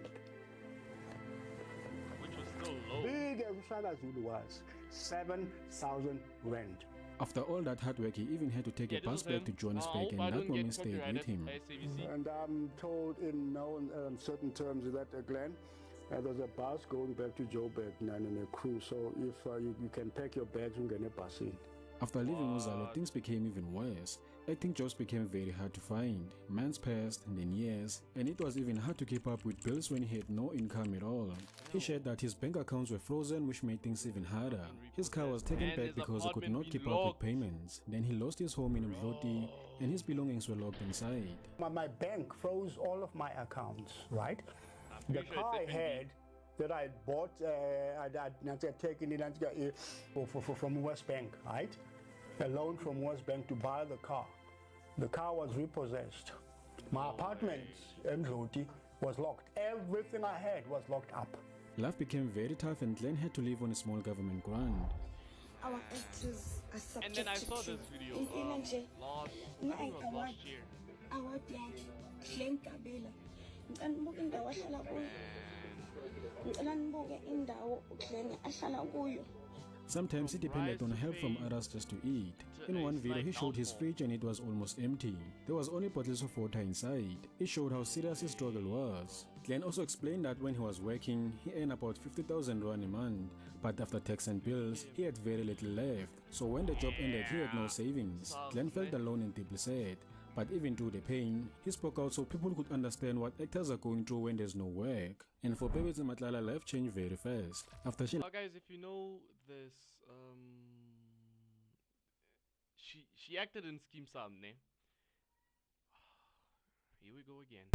Which was still low. Big as Gusaka Zulu was 7,000 rand. After all that hard work, he even had to take a bus back to Johannesburg, and that woman stayed with him. And I'm told in no certain terms that Glenn, there's a bus going back to Joburg and a crew. So if you can pack your bags and get a bus in. After leaving Uzalo, things became even worse. Acting jobs became very hard to find. Months passed, and then years, and it was even hard to keep up with bills when he had no income at all. He shared that his bank accounts were frozen, which made things even harder. His car was taken back because he could not keep up with payments. Then he lost his home in Mdloti, and his belongings were locked inside. My bank froze all of my accounts, right? The car I had that I bought, I'd taken it from West Bank, right? A loan from West Bank to buy the car. The car was repossessed. My apartment in Mdloti was locked. Everything I had was locked up. Life became very tough, and Glenn had to live on a small government grant. Our actors are subject And then I saw this video I think it was last year. Our dad, Glenn Kabela. Ngicela nibuke indawo ahlala kuyo. Ngicela nibuke indawo uGlenn ahlala kuyo. Sometimes he depended on help from others just to eat. In one video, he showed his fridge and it was almost empty. There was only bottles of water inside. It showed how serious his struggle was. Glenn also explained that when he was working, he earned about 50,000 rand a month. But after tax and bills, he had very little left. So when the job ended, he had no savings. Glenn felt alone and deeply sad. But even through the pain, he spoke out so people could understand what actors are going through when there's no work. And for Bebetsi Matlala, life changed very fast. After she guys, if you know this, she acted in Scheme Sam, ne? Here we go again.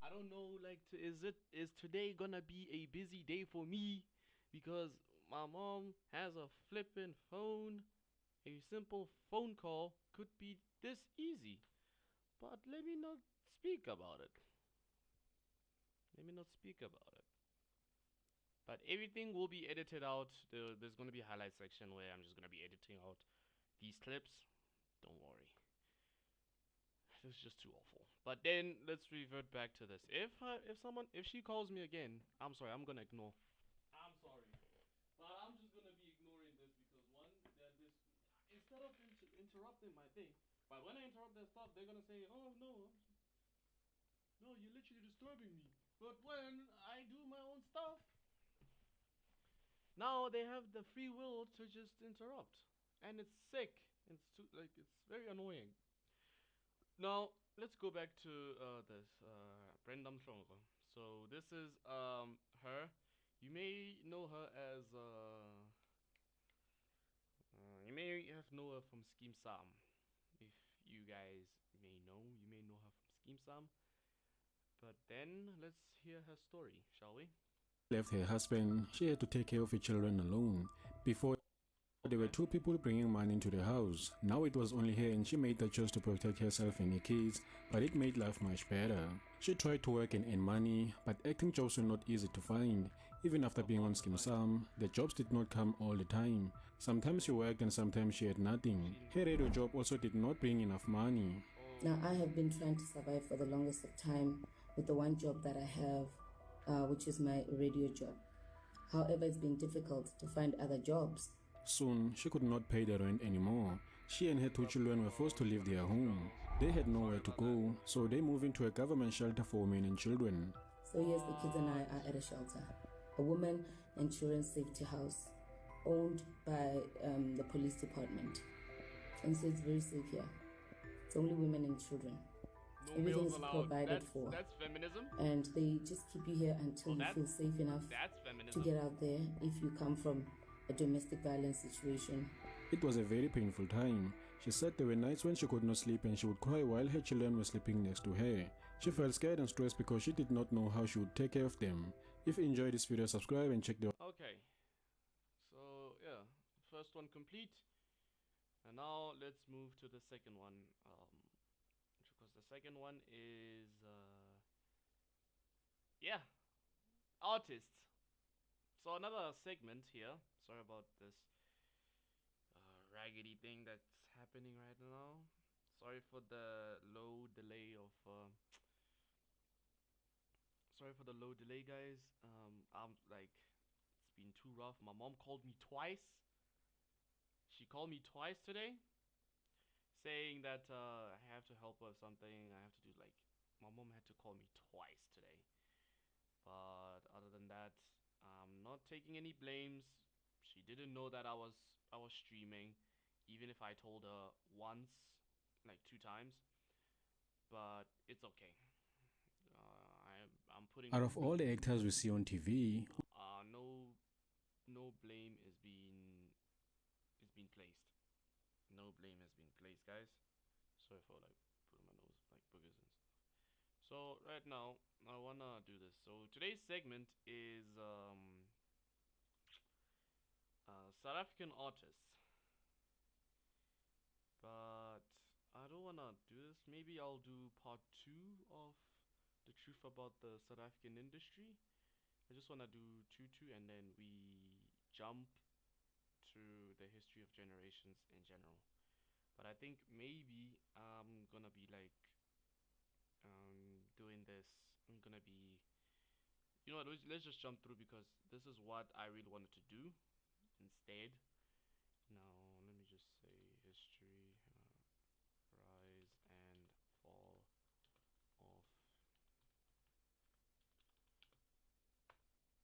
I don't know. Like, is today gonna be a busy day for me? Because my mom has a flippin' phone. A simple phone call could be this easy. But let me not speak about it. Let me not speak about it. But everything will be edited out. There's gonna be a highlight section where I'm just gonna be editing out these clips. Don't worry. This is just too awful. But then let's revert back to this. If she calls me again, I'm sorry, I'm gonna ignore. I'm sorry, but I'm just gonna be ignoring this because one, that this instead of interrupting my thing, but when I interrupt their stuff, they're gonna say, "Oh no, no, you're literally disturbing me." But when I do my own stuff, now they have the free will to just interrupt, and it's sick. It's very annoying. Now let's go back to this Brenda Mhlongo. So this is her. You may know her as you may have know her from Scheme Sam. If you guys may know, you may know her from Scheme Sam. But then let's hear her story, shall we? Left her husband, she had to take care of her children alone. Before, there were two people bringing money into the house. Now it was only her, and she made the choice to protect herself and her kids, but it made life much better. She tried to work and earn money, but acting jobs were not easy to find. Even after being on Scheme Sam, the jobs did not come all the time. Sometimes she worked and sometimes she had nothing. Her radio job also did not bring enough money. Now, I have been trying to survive for the longest of time with the one job that I have, which is my radio job. However, it's been difficult to find other jobs. Soon, she could not pay the rent anymore. She and her two children were forced to leave their home. They had nowhere to go, so they moved into a government shelter for women and children. So yes, the kids and I are at a shelter, a women and children safety house owned by the police department. And so it's very safe here. It's only women and children. No Everything is allowed. provided for. That's feminism. And they just keep you here until you feel safe enough to get out there if you come from a domestic violence situation. It was a very painful time. She said there were nights when she could not sleep and she would cry while her children were sleeping next to her. She felt scared and stressed because she did not know how she would take care of them. If you enjoyed this video, subscribe and check the... Okay. So, yeah. First one complete. And now let's move to the second one. Because the second one is... yeah. Artists. So another segment here. Sorry about this raggedy thing that's happening right now. Sorry for the low delay of sorry for the low delay, guys. I'm like, it's been too rough. My mom called me twice. She called me twice today, saying that I have to help her with something. I have to do like, my mom had to call me twice today. But other than that, I'm not taking any blames. She didn't know that I was streaming, even if I told her once, like 2 times. But it's okay. I'm putting. Out of all the actors we see on TV, no blame is being placed. No blame has been placed, guys. Sorry for like putting my nose like boogers and stuff. So right now I wanna do this. So today's segment is South African artists. But I don't wanna do this. Maybe I'll do part 2 of the truth about the South African industry. I just wanna do 2 and then we jump to the history of generations in general. But I think maybe I'm gonna be like doing this. I'm gonna be, you know what? Let's just jump through because this is what I really wanted to do instead. Now let me just say history, rise and fall of.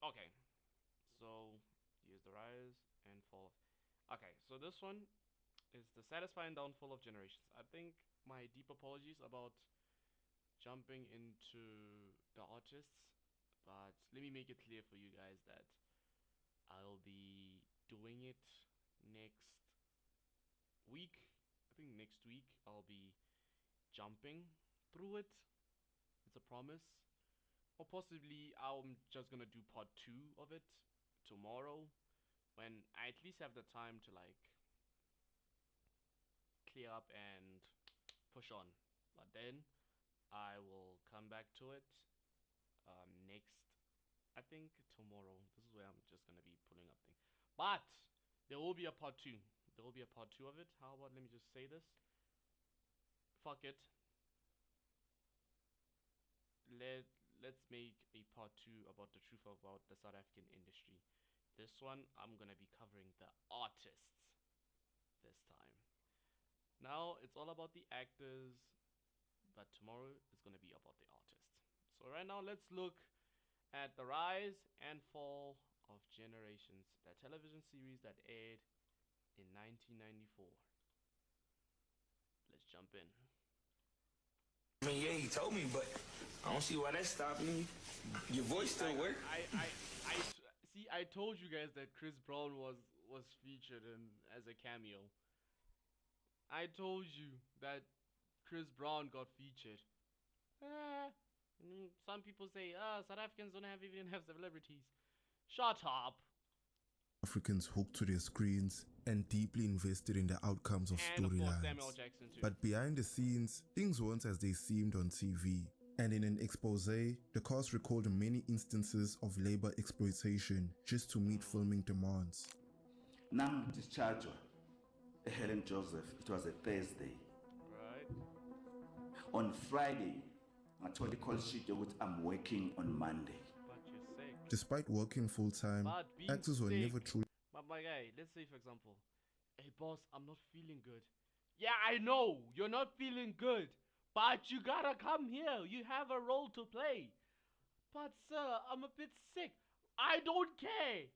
Okay, so here's the rise and fall. Okay, so this one is the satisfying downfall of generations. I think my deep apologies about jumping into the artists, but let me make it clear for you guys that I'll be doing it next week. I think next week I'll be jumping through it. It's a promise. or possibly I'm just gonna do part 2 of it tomorrow, when I at least have the time to like clear up and push on. But then I will come back to it next, I think tomorrow. This is where I'm just gonna be pulling up things. But there will be a part 2. There will be a part 2 of it. How about, let me just say this. Fuck it. Let's make a part 2 about the truth about the South African industry. This one I'm gonna be covering the artists this time. Now it's all about the actors, but tomorrow is gonna be about the artists. So right now let's look at the rise and fall of Generations, that television series that aired in 1994. Let's jump in. I mean, yeah, he told me, but I don't see why that's stopping you. Your voice still works. See, I told you guys that Chris Brown was featured in as a cameo. I told you that Chris Brown got featured. Some people say, South Africans don't even have celebrities. Shut up. Africans hooked to their screens and deeply invested in the outcomes of storylines. But behind the scenes, things weren't as they seemed on TV. And in an expose, the cast recalled many instances of labor exploitation just to meet filming demands. Nang discharged Helen Joseph, it was a Thursday. Right. On Friday, I told the call sheet that I'm working on Monday. But you're sick. Despite working full-time, actors were never truly... But my guy, let's say for example, hey boss, I'm not feeling good. Yeah, I know, you're not feeling good. But you gotta come here. You have a role to play. But sir, I'm a bit sick. I don't care.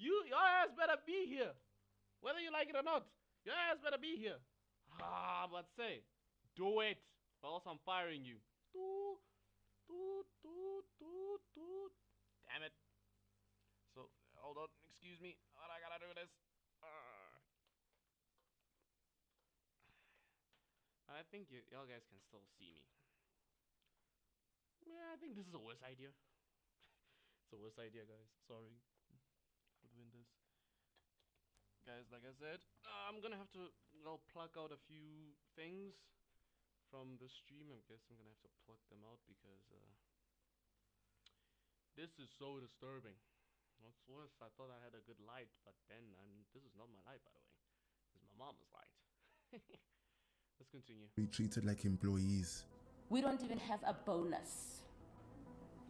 Your ass better be here. Whether you like it or not. Your ass better be here. But say, do it. Or else I'm firing you. Damn it. So, hold on. Excuse me. What I gotta do this. I think y'all guys can still see me. Yeah, I think this is a worse idea. It's a worse idea, guys. Sorry for doing this. Guys, like I said, I'm gonna have to pluck out a few things from the stream. I guess I'm gonna have to pluck them out because this is so disturbing. What's worse, I thought I had a good light, but then this is not my light, by the way. This is my mama's light. Let's continue. ...be treated like employees. We don't even have a bonus.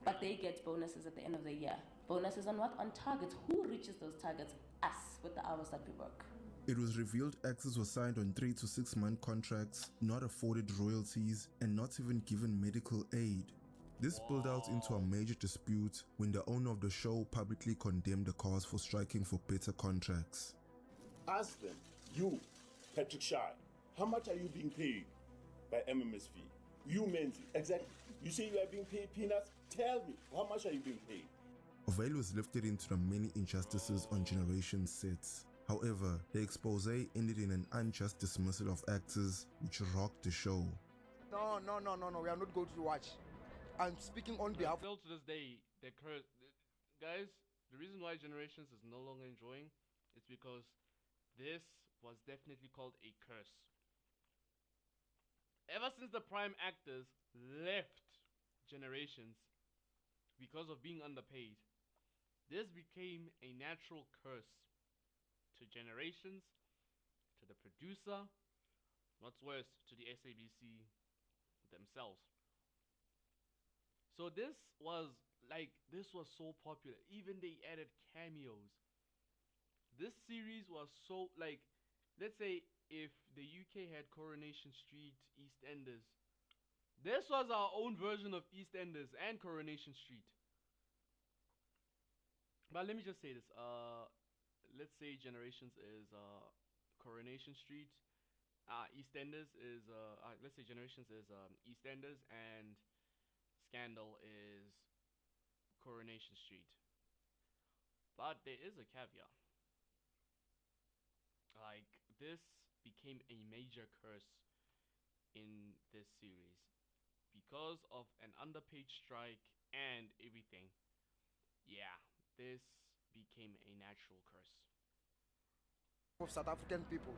But they get bonuses at the end of the year. Bonuses on what? On targets. Who reaches those targets? Us, with the hours that we work. It was revealed actors were signed on 3 to 6 month contracts, not afforded royalties, and not even given medical aid. This spilled out into a major dispute when the owner of the show publicly condemned the cast for striking for better contracts. Ask them, you, Patrick Shy, how much are you being paid by MMSV? You, Menzi, exactly. You say you are being paid peanuts? Tell me, how much are you being paid? A veil was lifted into the many injustices on Generation sets. However, the expose ended in an unjust dismissal of actors, which rocked the show. No, we are not going to watch. I'm speaking on behalf. Still to this day, guys, the reason why Generations is no longer enjoying is because this was definitely called a curse. Ever since the prime actors left Generations because of being underpaid, this became a natural curse to Generations, to the producer, what's worse, to the SABC themselves. So this was so popular. Even they added cameos. This series was so, let's say if the UK had Coronation Street, EastEnders, this was our own version of EastEnders and Coronation Street. But let me just say this. Let's say Generations is Coronation Street. EastEnders is let's say Generations is EastEnders, and Scandal is Coronation Street. But there is a caveat. This became a major curse in this series because of an underpaid strike and everything. Yeah, this became a natural curse. Of South African people,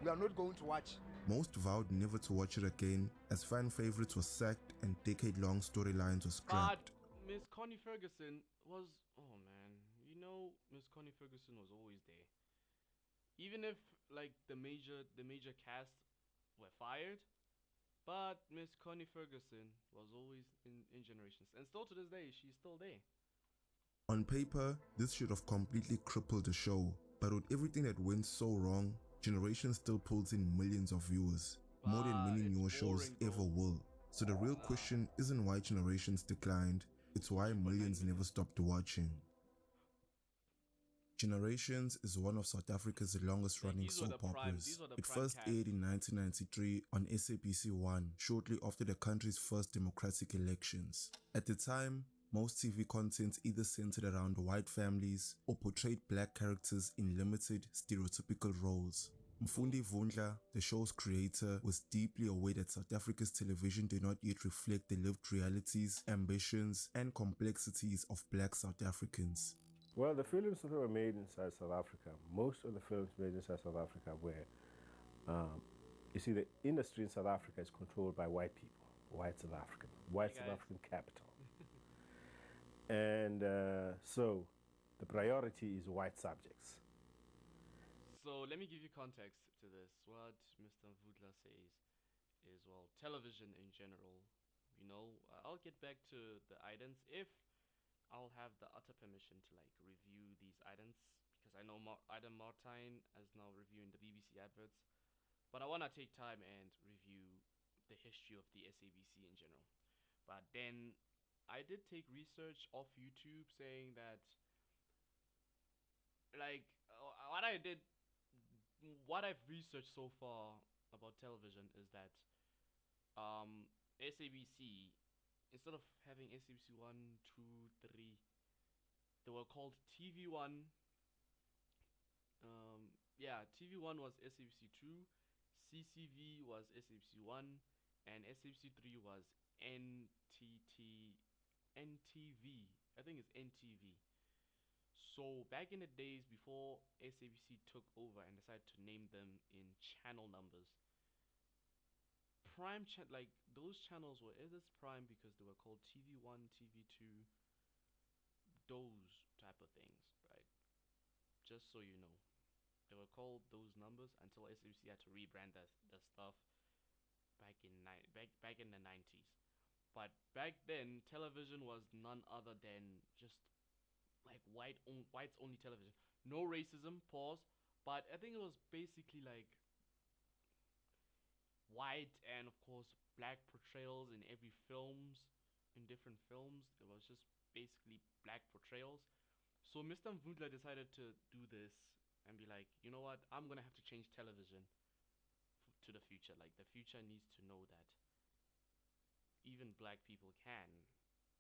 we are not going to watch. Most vowed never to watch it again, as fan favorites were sacked and decade-long storylines were scrapped. But Miss Connie Ferguson was, oh man, you know, Miss Connie Ferguson was always there. Even if like the major cast were fired, but Miss Connie Ferguson was always in Generations, and still to this day she's still there. On paper, this should have completely crippled the show, but with everything that went so wrong, Generations still pulls in millions of viewers, more than many newer shows ever will. So the real question isn't why Generations declined, it's why millions never stopped watching. Generations is one of South Africa's longest running soap operas. It first aired in 1993 on SABC 1, shortly after the country's first democratic elections. At the time, most TV content either centered around white families or portrayed black characters in limited, stereotypical roles. Mfundi Vundla, the show's creator, was deeply aware that South Africa's television did not yet reflect the lived realities, ambitions, and complexities of black South Africans. Well, the films that were made inside South Africa, most of the films made inside South Africa were, you see, the industry in South Africa is controlled by white people, white South African capital. And so the priority is white subjects. So let me give you context to this. What Mr. Vudla says is, well, television in general, you know, I'll get back to the items if I'll have the utter permission to like review these items, because I know Adam Martine is now reviewing the BBC adverts, but I want to take time and review the history of the SABC in general. But then I did take research off YouTube saying that like what I've researched so far about television is that SABC, instead of having SABC 1, 2, 3, they were called TV1. TV1 was SABC 2, CCV was SABC 1, and SABC 3 was NTV. I think it's NTV. So back in the days before SABC took over and decided to name them in channel numbers, like those channels were is prime because they were called TV1, TV2, those type of things, right? Just so you know, they were called those numbers until SABC had to rebrand the stuff back in the 90s. But back then, television was none other than just like whites only television. No racism, pause. But I think it was basically like white and of course black portrayals in every films, in different films. It was just basically black portrayals. So Mr. Mvundla decided to do this and be like, you know what, I'm gonna have to change television to the future. Like the future needs to know that even black people can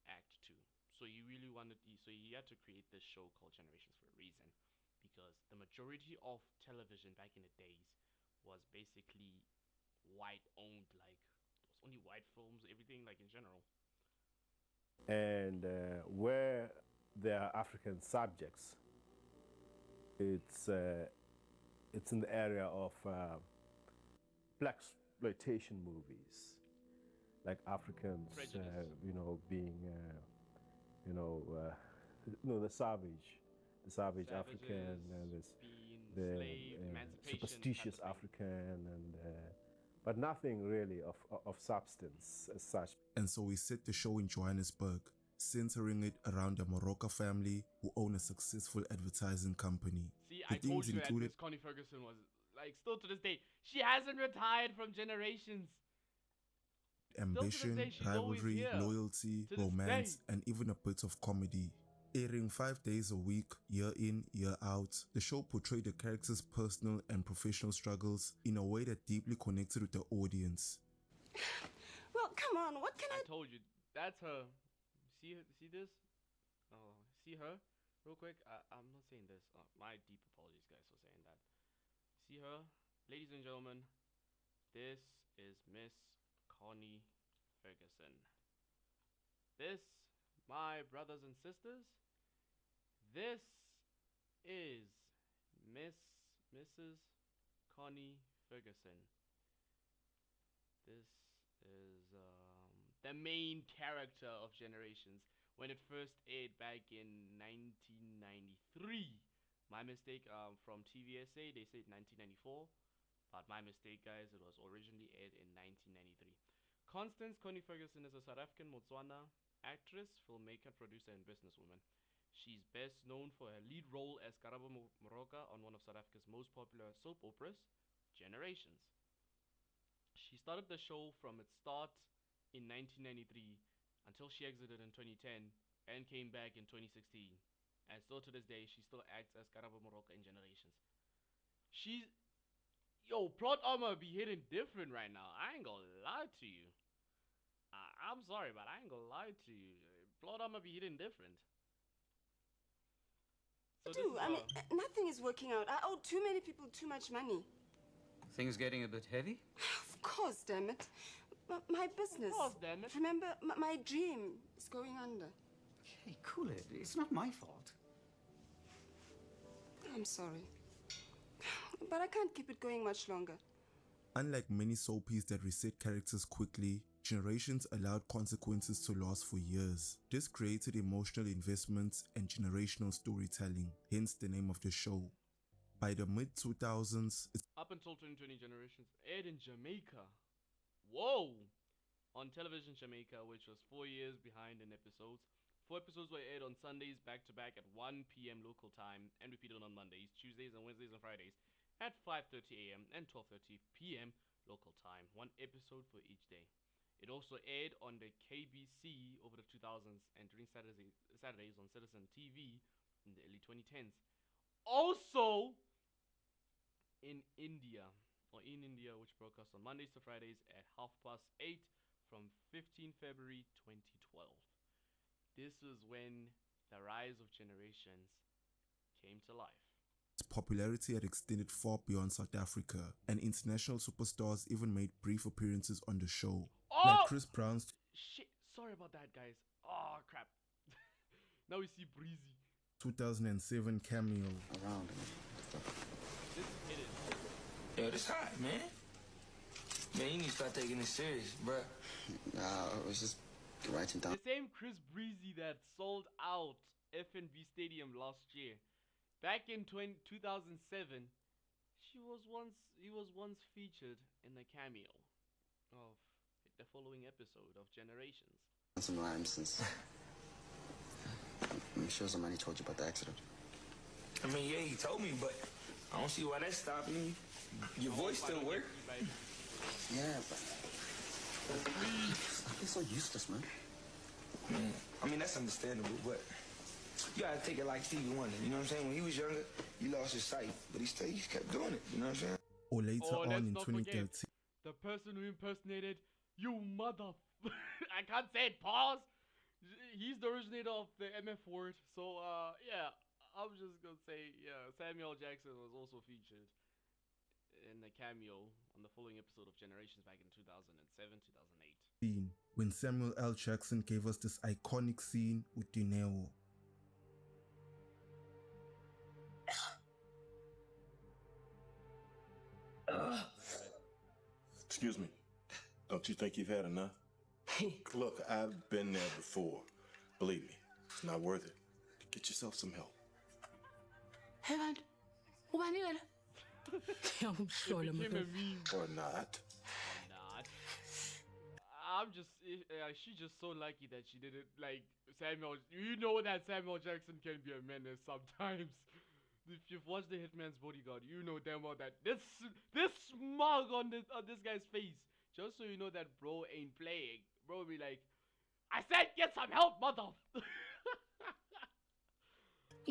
act too. So he had to create this show called Generations for a reason, because the majority of television back in the days was basically white owned, like it was only white films, everything like in general. And where there are African subjects, it's in the area of black exploitation movies, like Africans, being, the savage African, and the superstitious African, and but nothing really of substance as such. And so we set the show in Johannesburg, centering it around the Moroka family who own a successful advertising company. See, I told you that Miss Connie Ferguson was, like, still to this day, she hasn't retired from Generations. Ambition, rivalry, loyalty, romance, and even a bit of comedy. Airing 5 days a week, year in, year out, the show portrayed the characters' personal and professional struggles in a way that deeply connected with the audience. Well, come on, what can I told you, that's her. See this? Oh, see her? Real quick, I'm not saying this. My deep apologies, guys, for saying that. See her? Ladies and gentlemen, this is Miss Connie Ferguson. This My brothers and sisters, this is Mrs. Connie Ferguson. This is the main character of Generations when it first aired back in 1993. My mistake, from TVSA, they said 1994. But my mistake, guys, it was originally aired in 1993. Constance Connie Ferguson is a South African Botswana actress, filmmaker, producer, and businesswoman. She's best known for her lead role as Karabo Moroka on one of South Africa's most popular soap operas, Generations. She started the show from its start in 1993 until she exited in 2010 and came back in 2016. And still to this day, she still acts as Karabo Moroka in Generations. She's... Yo, plot armor be hitting different right now. I ain't gonna lie to you. I'm sorry, but I ain't gonna lie to you. Plot armor be hitting different. So I mean, nothing is working out. I owe too many people too much money. Things getting a bit heavy? Of course, damn it. My business. Of course, damn it. Remember, my dream is going under. Hey, cool it. It's not my fault. I'm sorry. But I can't keep it going much longer. Unlike many soapies that reset characters quickly, Generations allowed consequences to last for years. This created emotional investments and generational storytelling, hence the name of the show. By the mid-2000s, up until 2020, Generations aired in Jamaica. Whoa! On television Jamaica, which was 4 years behind in episodes. 4 episodes were aired on Sundays back-to-back at 1 p.m. local time and repeated on Mondays, Tuesdays, and Wednesdays and Fridays at 5:30 a.m. and 12:30 p.m. local time. 1 episode for each day. It also aired on the KBC over the 2000s and during Saturdays on Citizen TV in the early 2010s. Also in India, which broadcast on Mondays to Fridays at 8:30 from 15 February 2012. This was when the rise of Generations came to life. Its popularity had extended far beyond South Africa, and international superstars even made brief appearances on the show. Like Chris Brown's... Shit, sorry about that, guys. Oh, crap. Now we see Breezy. 2007 cameo. Around. This is hidden. Yo, this hot, man. Man, you need to start taking this serious, bruh. Nah, I was just writing down. The same Chris Breezy that sold out FNB Stadium last year. Back in 2007, he was once featured in a cameo of the following episode of Generations. Some rhymes since I'm sure somebody told you about the accident. I mean, yeah, he told me, but I don't see why that's stopping you. Your voice still work. Yeah, but it's so useless, man. I mean, that's understandable, but you gotta take it like Stevie Wonder. You know what I'm saying? When he was younger, he lost his sight, but he kept doing it. You know what I'm saying? Or later on in 2013. The person who impersonated you mother... I can't say it, pause! He's the originator of the MF word, so yeah, I'm just gonna say, yeah, Samuel Jackson was also featured in a cameo on the following episode of Generations back in 2007, 2008. When Samuel L. Jackson gave us this iconic scene with Dineo. Excuse me. Don't you think you've had enough? Look, I've been there before. Believe me, it's not worth it. Get yourself some help. Hey, man. Ubani wena? Ngiyamhlola mfethu. Or not. I'm just, she's just so lucky that she didn't, like, Samuel, you know that Samuel Jackson can be a menace sometimes. If you've watched The Hitman's Bodyguard, you know damn well that this smug on this guy's face, just so you know that bro ain't playing. Bro be like, I said get some help, mother.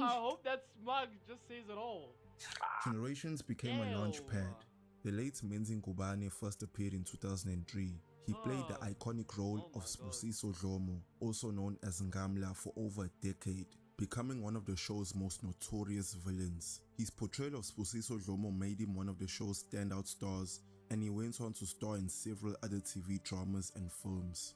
I hope that smug just says it all. Generations became a launch pad. The late Menzi Ngubane first appeared in 2003. He played the iconic role of Sbusiso Dlomo, also known as Ngamla, for over a decade, becoming one of the show's most notorious villains. His portrayal of Sbusiso Dlomo made him one of the show's standout stars, and he went on to star in several other TV dramas and films.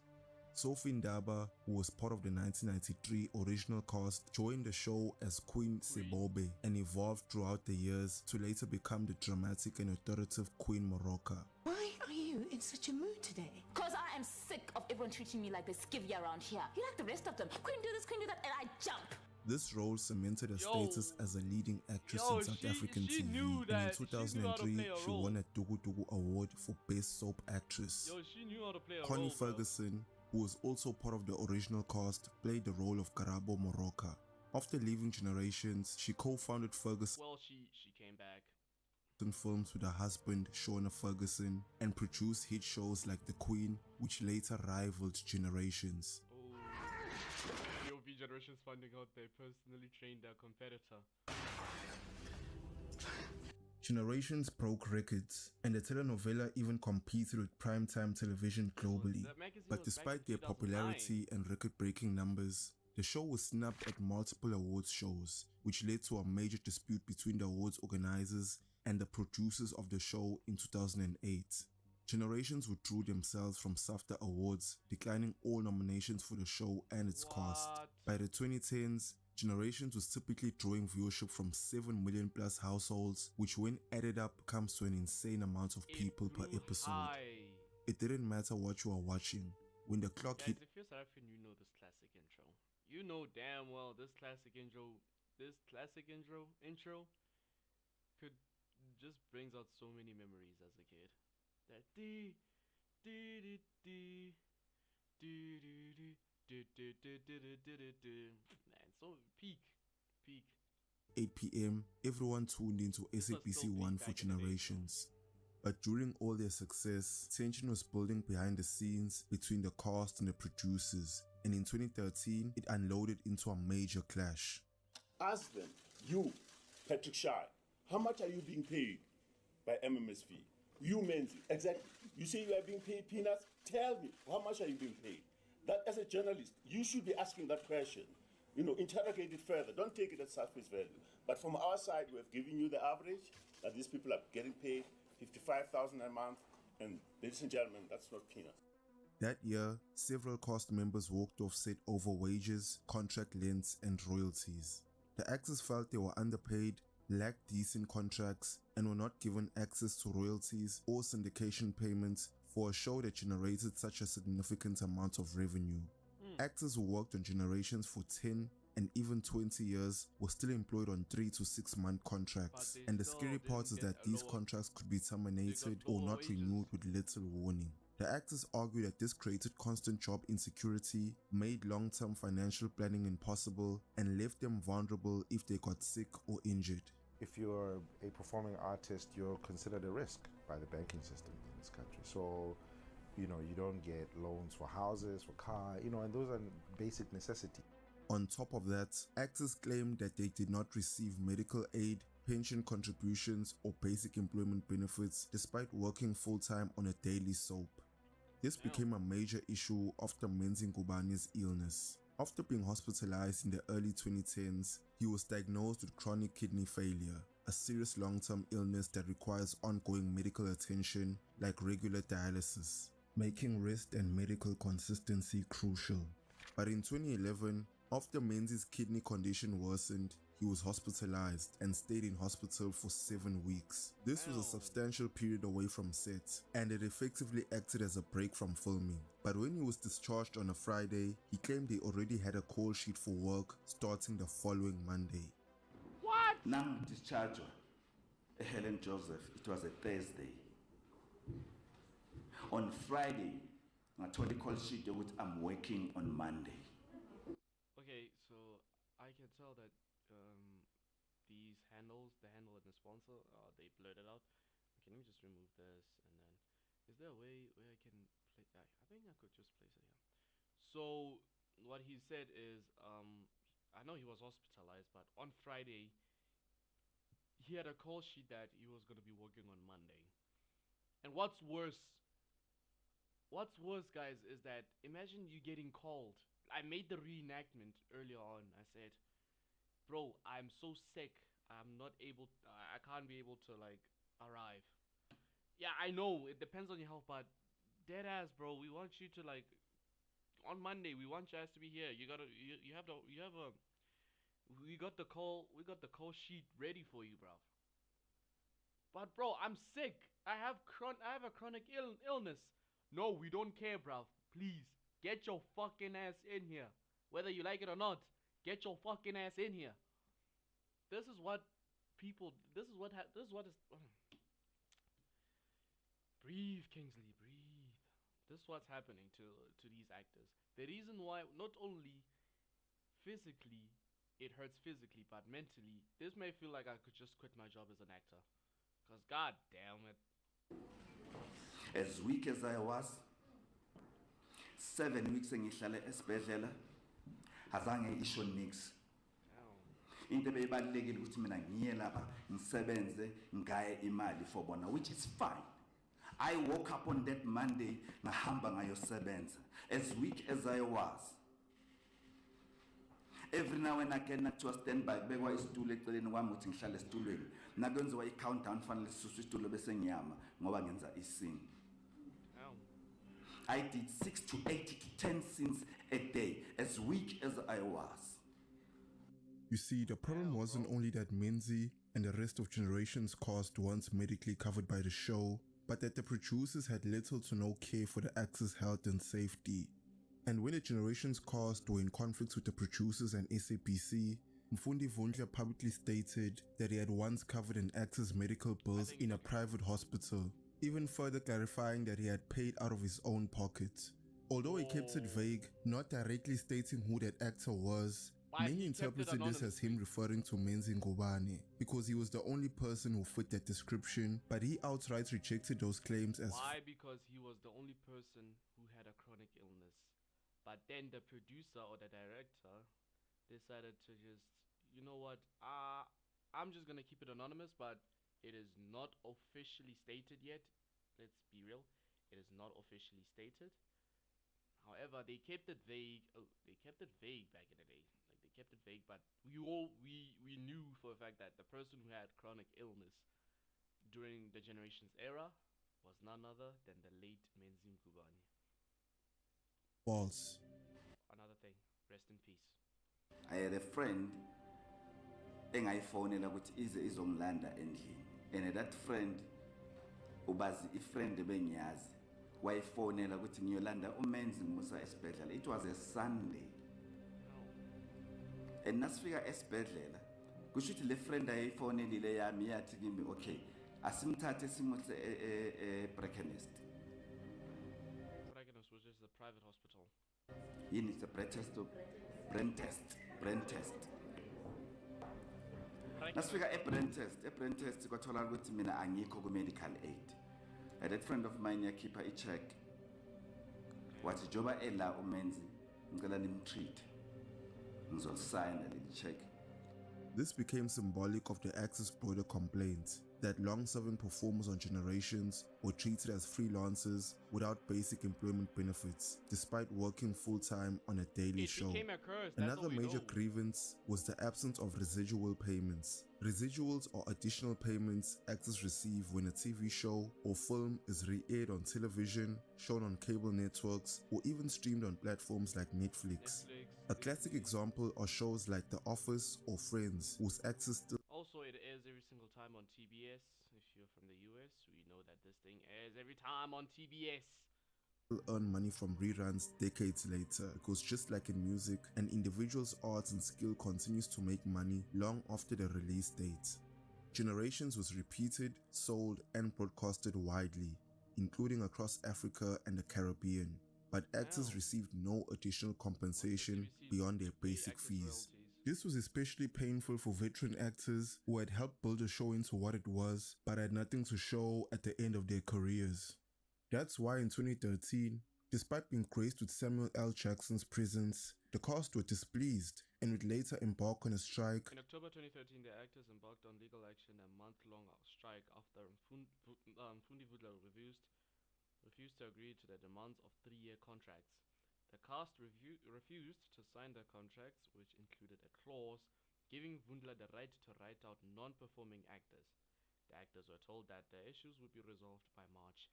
Sophie Ndaba, who was part of the 1993 original cast, joined the show as Queen Sebobe and evolved throughout the years to later become the dramatic and authoritative Queen Moroka. Why are you in such a mood today? Because I am sick of everyone treating me like the skivvy around here. You like the rest of them. Queen do this, queen do that, and I jump. This role cemented her status as a leading actress in South African TV, and in 2003 she won a Dugu Dugu Award for Best Soap Actress. She knew how to play a Connie role, Ferguson, who was also part of the original cast, played the role of Karabo Moroka. After leaving Generations, she co-founded Ferguson she came back. Films with her husband, Shauna Ferguson, and produced hit shows like The Queen, which later rivaled Generations. POV Generations finding out they personally trained their competitor. Generations broke records, and the telenovela even competed with primetime television globally. But despite their popularity and record-breaking numbers, the show was snubbed at multiple awards shows, which led to a major dispute between the awards organizers and the producers of the show in 2008. Generations withdrew themselves from SAFTA Awards, declining all nominations for the show and its cast. By the 2010s, Generations was typically drawing viewership from 7 million plus households, which when added up comes to an insane amount of people per episode. It didn't matter what you are watching. When the clock hit, If you're South African, you know this classic intro. You know damn well this classic intro could just brings out so many memories as a kid. That dee dee dee dee dee dee dee dee dee dee dee dee. Man, so peak. 8 p.m., everyone tuned into SABC1 for Generations. But during all their success, tension was building behind the scenes between the cast and the producers, and in 2013, it unloaded into a major clash. Ask them, you, Patrick Shy, how much are you being paid by MMSV? You, Menzi, exactly. You say you are being paid peanuts? Tell me, how much are you being paid? That, as a journalist, you should be asking that question. Interrogate it further. Don't take it at surface value. But from our side, we have given you the average that these people are getting paid 55,000 a month, and ladies and gentlemen, that's not peanuts. That year, several cast members walked off set over wages, contract lengths, and royalties. The actors felt they were underpaid, lacked decent contracts, and were not given access to royalties or syndication payments for a show that generated such a significant amount of revenue. Actors who worked on Generations for 10 and even 20 years were still employed on 3 to 6 month contracts, and the scary part is that these contracts could be terminated or not renewed with little warning. The actors argue that this created constant job insecurity, made long-term financial planning impossible, and left them vulnerable if they got sick or injured. If you're a performing artist, you're considered a risk by the banking system in this country. So, you don't get loans for houses, for car, and those are basic necessities. On top of that, actors claimed that they did not receive medical aid, pension contributions, or basic employment benefits despite working full-time on a daily soap. This became a major issue after Menzi Ngubani's illness. After being hospitalized in the early 2010s, he was diagnosed with chronic kidney failure, a serious long-term illness that requires ongoing medical attention like regular dialysis, making rest and medical consistency crucial. But in 2011, after Menzi's kidney condition worsened, he was hospitalized and stayed in hospital for 7 weeks. This was a substantial period away from set, and it effectively acted as a break from filming. But when he was discharged on a Friday, he claimed he already had a call sheet for work starting the following Monday. What? Nang discharge Helen Joseph, it was a Thursday. On Friday, I told the call sheet that I'm working on Monday. Okay, so I can tell that these handles, the handle and the sponsor, they blurred it out. Okay, let me just remove this, and then is there a way where I can play? I think I could just place it here. So what he said is, I know he was hospitalized, but on Friday he had a call sheet that he was gonna be working on Monday. And what's worse, guys, is that imagine you getting called. I made the reenactment earlier on. I said, bro, I'm so sick, I can't be able to arrive. Yeah, I know it depends on your health, but dead ass, bro, we want you to on Monday. We want you guys to be here. You gotta, you have a. We got the call sheet ready for you, bro. But bro, I'm sick. I have a chronic illness. No, we don't care, bro. Please get your fucking ass in here, whether you like it or not. Get your fucking ass in here. This is what people. This is what. This is what is. Breathe, Kingsley. Breathe. This is what's happening to these actors. The reason why not only physically it hurts physically, but mentally, this may feel like I could just quit my job as an actor. Cause god damn it. As weak as I was, 7 weeks engihlale esibhedlela, azange isho nix. Into ebeyibalekile ukuthi mina ngiye lapha ngisebenze ngaye imali for bona, which is fine. I woke up on that Monday ngahamba ngayosebenza. As weak as I was, every now and again nakuthiwa standby kubekwa isitulo eceleni kwami ukuthi ngihlale esitulweni, nakwenziwa i-countdown fanele sisuswe isitulo bese ngiyama ngoba ngenza iscene. I did 6 to 8 to 10 scenes a day, as weak as I was. You see, the problem wasn't only that Menzi and the rest of Generations cast weren't medically covered by the show, but that the producers had little to no care for the actors' health and safety. And when the Generations cast were in conflict with the producers and SABC, Mfundi Vundla publicly stated that he had once covered an actor's medical bills in a private hospital, even further clarifying that he had paid out of his own pocket. Although he kept it vague, not directly stating who that actor was, many interpreted this as him referring to Menzi Ngubane, because he was the only person who fit that description, but he outright rejected those claims as why? Because he was the only person who had a chronic illness. But then the producer or the director decided to just, you know what, I'm just gonna keep it anonymous, but it is not officially stated yet. Let's be real, it is not officially stated. However, they kept it vague. They kept it vague back in the day. Like they kept it vague, but we knew for a fact that the person who had chronic illness during the Generations era was none other than the late Menzi Ngubane. False. Another thing. Rest in peace. I had a friend engayifonela ukuthi ize izongilanda endlini, and that friend ubazi ifriend ebengiyazi wayifonela ukuthi ngiyolanda uMenzi ngimusa esibhedlela. It was a Sunday, and nasifika esibhedlela kusho ukuthi le friend ayifonelile yami yathi kimi, okay, asimthathe simuse Brackenhurst. Brackenhurst was just a private hospital. Yini it's a brain test. Nasifika e-brain test kwathola ukuthi mina angikho ku-medical aid. And that friend of mine yakhipha i-check wathi joba ela uMenzi ngicela nimtreat, ngizolisayina leli check. This became symbolic of the actors' broader complaints that long-serving performers on Generations were treated as freelancers without basic employment benefits, despite working full-time on a daily show. A curse. Another major grievance was the absence of residual payments. Residuals are additional payments actors receive when a TV show or film is re-aired on television, shown on cable networks, or even streamed on platforms like Netflix. A classic example are shows like The Office or Friends, whose actors still also it airs every single time on TBS. If you're from the US, we know that this thing airs every time on TBS. Earn money from reruns decades later, because just like in music, an individual's arts and skill continues to make money long after the release date. Generations was repeated, sold, and broadcasted widely, including across Africa and the Caribbean, but actors received no additional compensation beyond their basic fees. This was especially painful for veteran actors who had helped build a show into what it was, but had nothing to show at the end of their careers. That's why in 2013, despite being graced with Samuel L. Jackson's presence, the cast were displeased and would later embark on a strike. In October 2013, the actors embarked on legal action, a month-long strike after Mfundi Vundla refused to agree to the demands of 3-year contracts. The cast refused to sign the contracts, which included a clause giving Vundla the right to write out non-performing actors. The actors were told that the issues would be resolved by March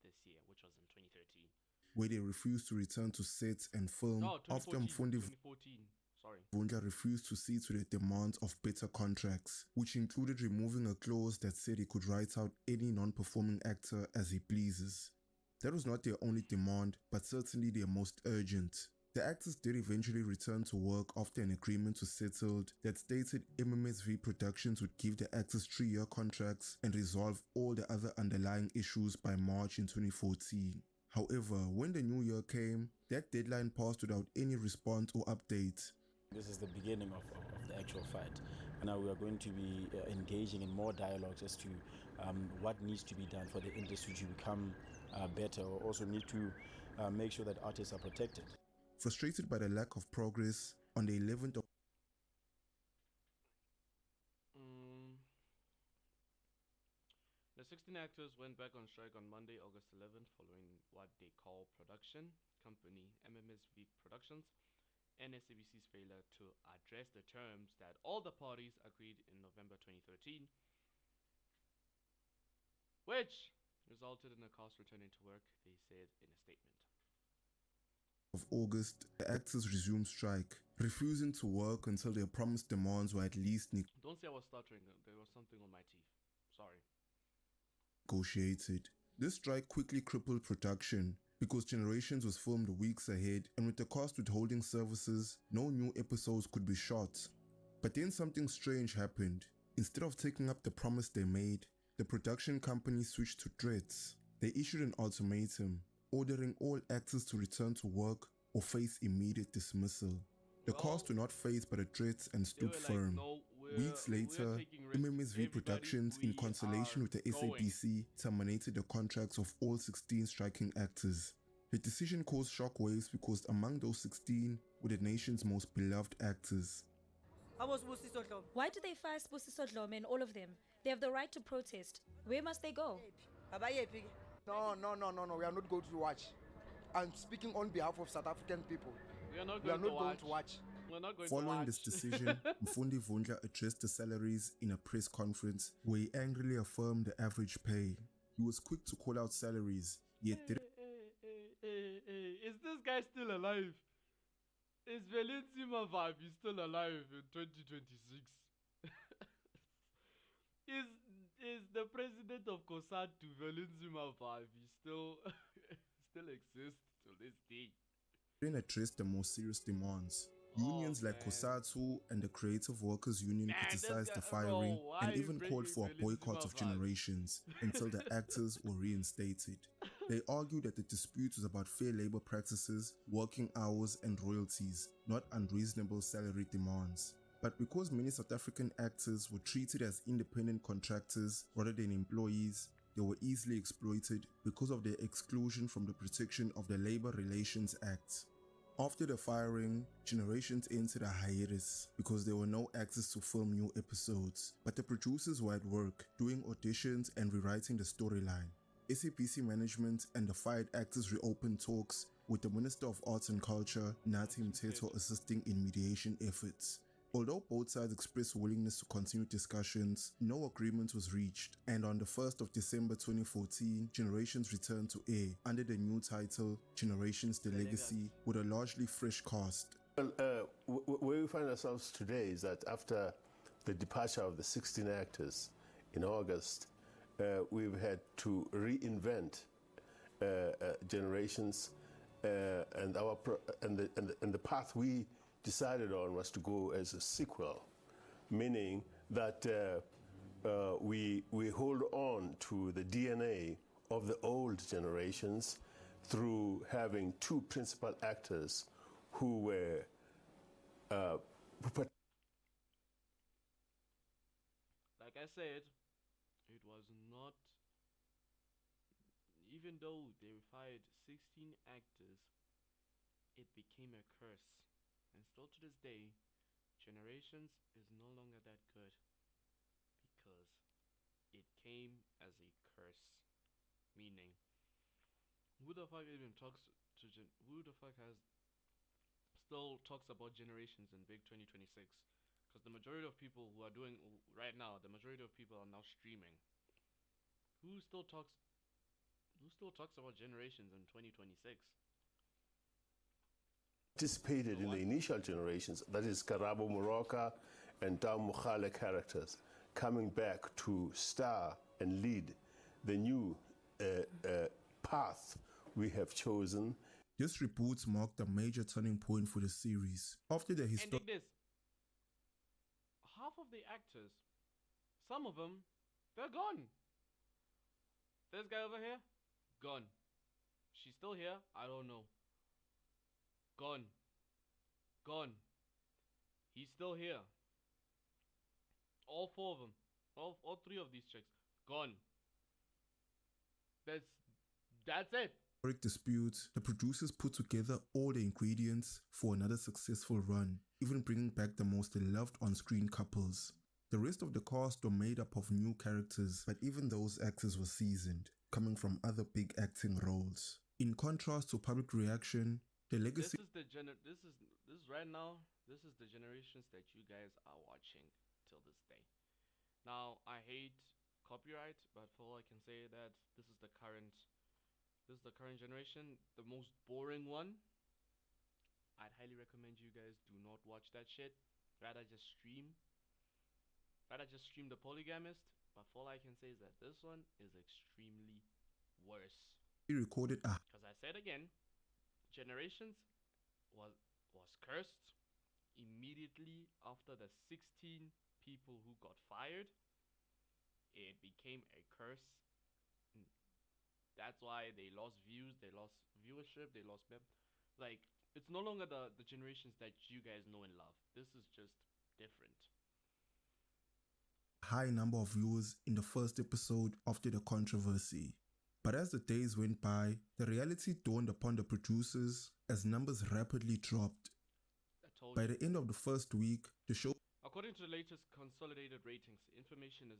this year, which was in 2013. where they refused to return to sets and film No, after 2014. Sorry. Vundla refused to see to the demands of better contracts, which included removing a clause that said he could write out any non-performing actor as he pleases. That was not their only demand, but certainly their most urgent. The actors did eventually return to work after an agreement was settled that stated MMSV Productions would give the actors 3-year contracts and resolve all the other underlying issues by March in 2014. However, when the new year came, that deadline passed without any response or update. This is the beginning of the actual fight. And now we are going to be engaging in more dialogues as to what needs to be done for the industry to become better. We also need to make sure that artists are protected. Frustrated by the lack of progress, on the 11th of The 16 actors went back on strike on Monday, August 11th, following what they call production company MMSV Productions and SABC's failure to address the terms that all the parties agreed in November 2013, which resulted in the cast returning to work, they said in a statement. Of August, the actors resumed strike, refusing to work until their promised demands were at least Don't say I was stuttering, there was something on my teeth. Sorry. negotiated. This strike quickly crippled production because Generations was filmed weeks ahead, and with the cast withholding services, no new episodes could be shot. But then something strange happened. Instead of taking up the promise they made, the production company switched to threats. They issued an ultimatum, ordering all actors to return to work or face immediate dismissal. The cast were not faced by the threats and stood firm. Weeks later, MMSV Productions, in consultation with the SABC, terminated the contracts of all 16 striking actors. The decision caused shockwaves because among those 16 were the nation's most beloved actors. Why do they fire Sbusiso Dlome and all of them? They have the right to protest. Where must they go? No. We are not going to watch. I'm speaking on behalf of South African people. We are not going to to watch. We're not going Following to watch. this decision, Mfundi Vundla addressed the salaries in a press conference where he angrily affirmed the average pay. He was quick to call out salaries, yet didn't Is this guy still alive? Is Valenzima Vibe still alive in 2026? Is the president of COSATU Valenzima Vibe still exists to this day? address the more serious demands. Unions like COSATU and the Creative Workers Union criticized the firing and even called for a boycott of Generations until the actors were reinstated. They argued that the dispute was about fair labor practices, working hours and royalties, not unreasonable salary demands. But because many South African actors were treated as independent contractors rather than employees, they were easily exploited because of their exclusion from the protection of the Labor Relations Act. After the firing, Generations entered a hiatus because there were no actors to film new episodes, but the producers were at work, doing auditions and rewriting the storyline. SABC management and the fired actors reopened talks, with the Minister of Arts and Culture, Nathi Mthethwa, assisting in mediation efforts. Although both sides expressed willingness to continue discussions, no agreement was reached, and on the 1st of December 2014, Generations returned to air under the new title, Generations The Legacy, with a largely fresh cast. Well, where we find ourselves today is that after the departure of the 16 actors in August, we've had to reinvent Generations, and the path we decided on was to go as a sequel, meaning that we hold on to the DNA of the old Generations through having two principal actors who were like I said, it was not, even though they fired 16 actors, it became a curse. And still to this day, Generations is no longer that good because it came as a curse. Meaning, who the fuck even talks to who the fuck has still talks about Generations in big 2026? Because the majority of people who are doing right now, the majority of people are now streaming. Who still talks Who still talks about generations in 2026? Participated in the initial generations, that is Karabo Moroka and Dam Mukhale characters, coming back to star and lead the new path we have chosen. This reboot marked a major turning point for the series. After the And historic dig this. Half of the actors, some of them, they're gone. This guy over here, gone. She's still here? I don't know. Gone. Gone. He's still here. All four of them. All three of these chicks. Gone. That's it. dispute, the producers put together all the ingredients for another successful run, even bringing back the most loved on-screen couples. The rest of the cast were made up of new characters, but even those actors were seasoned, coming from other big acting roles. In contrast to public reaction, the legacy... This is right now, this is the generations that you guys are watching till this day. Now, I hate copyright, but for all I can say that this is the current generation, the most boring one. I'd highly recommend you guys do not watch that shit. Rather just stream the Polygamist, but all I can say is that this one is extremely worse. He recorded a... Because I said again, Generations was cursed immediately after the 16 people who got fired. It became a curse. That's why they lost views, they lost viewership, they lost like, it's no longer the generations that you guys know and love. This is just different. High number of viewers in the first episode after the controversy. But as the days went by, the reality dawned upon the producers as numbers rapidly dropped. By the end of the first week, the show... According to the latest consolidated ratings, information.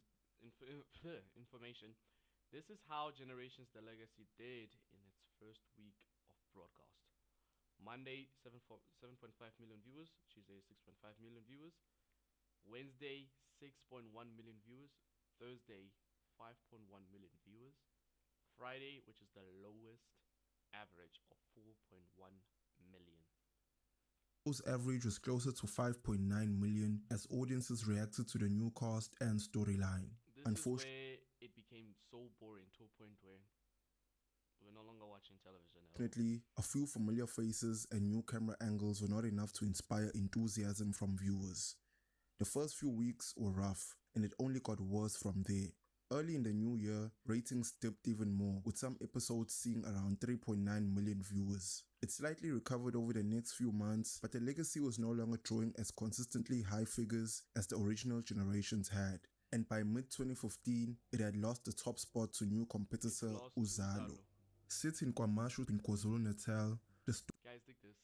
This is how Generations The Legacy did in its first week of broadcast. Monday, 7.5 million viewers. Tuesday, 6.5 million viewers. Wednesday, 6.1 million viewers. Thursday, 5.1 million viewers. Friday, which is the lowest average of 4.1 million. Show's average was closer to 5.9 million as audiences reacted to the new cast and storyline. This is where it became so boring to a point where we're no longer watching television. Unfortunately, a few familiar faces and new camera angles were not enough to inspire enthusiasm from viewers. The first few weeks were rough, and it only got worse from there. Early in the new year, ratings dipped even more, with some episodes seeing around 3.9 million viewers. It slightly recovered over the next few months, but the legacy was no longer drawing as consistently high figures as the original generations had. And by mid-2015, it had lost the top spot to new competitor Uzalo. Set in KwaMashu in KwaZulu-Natal, the guys, dig this.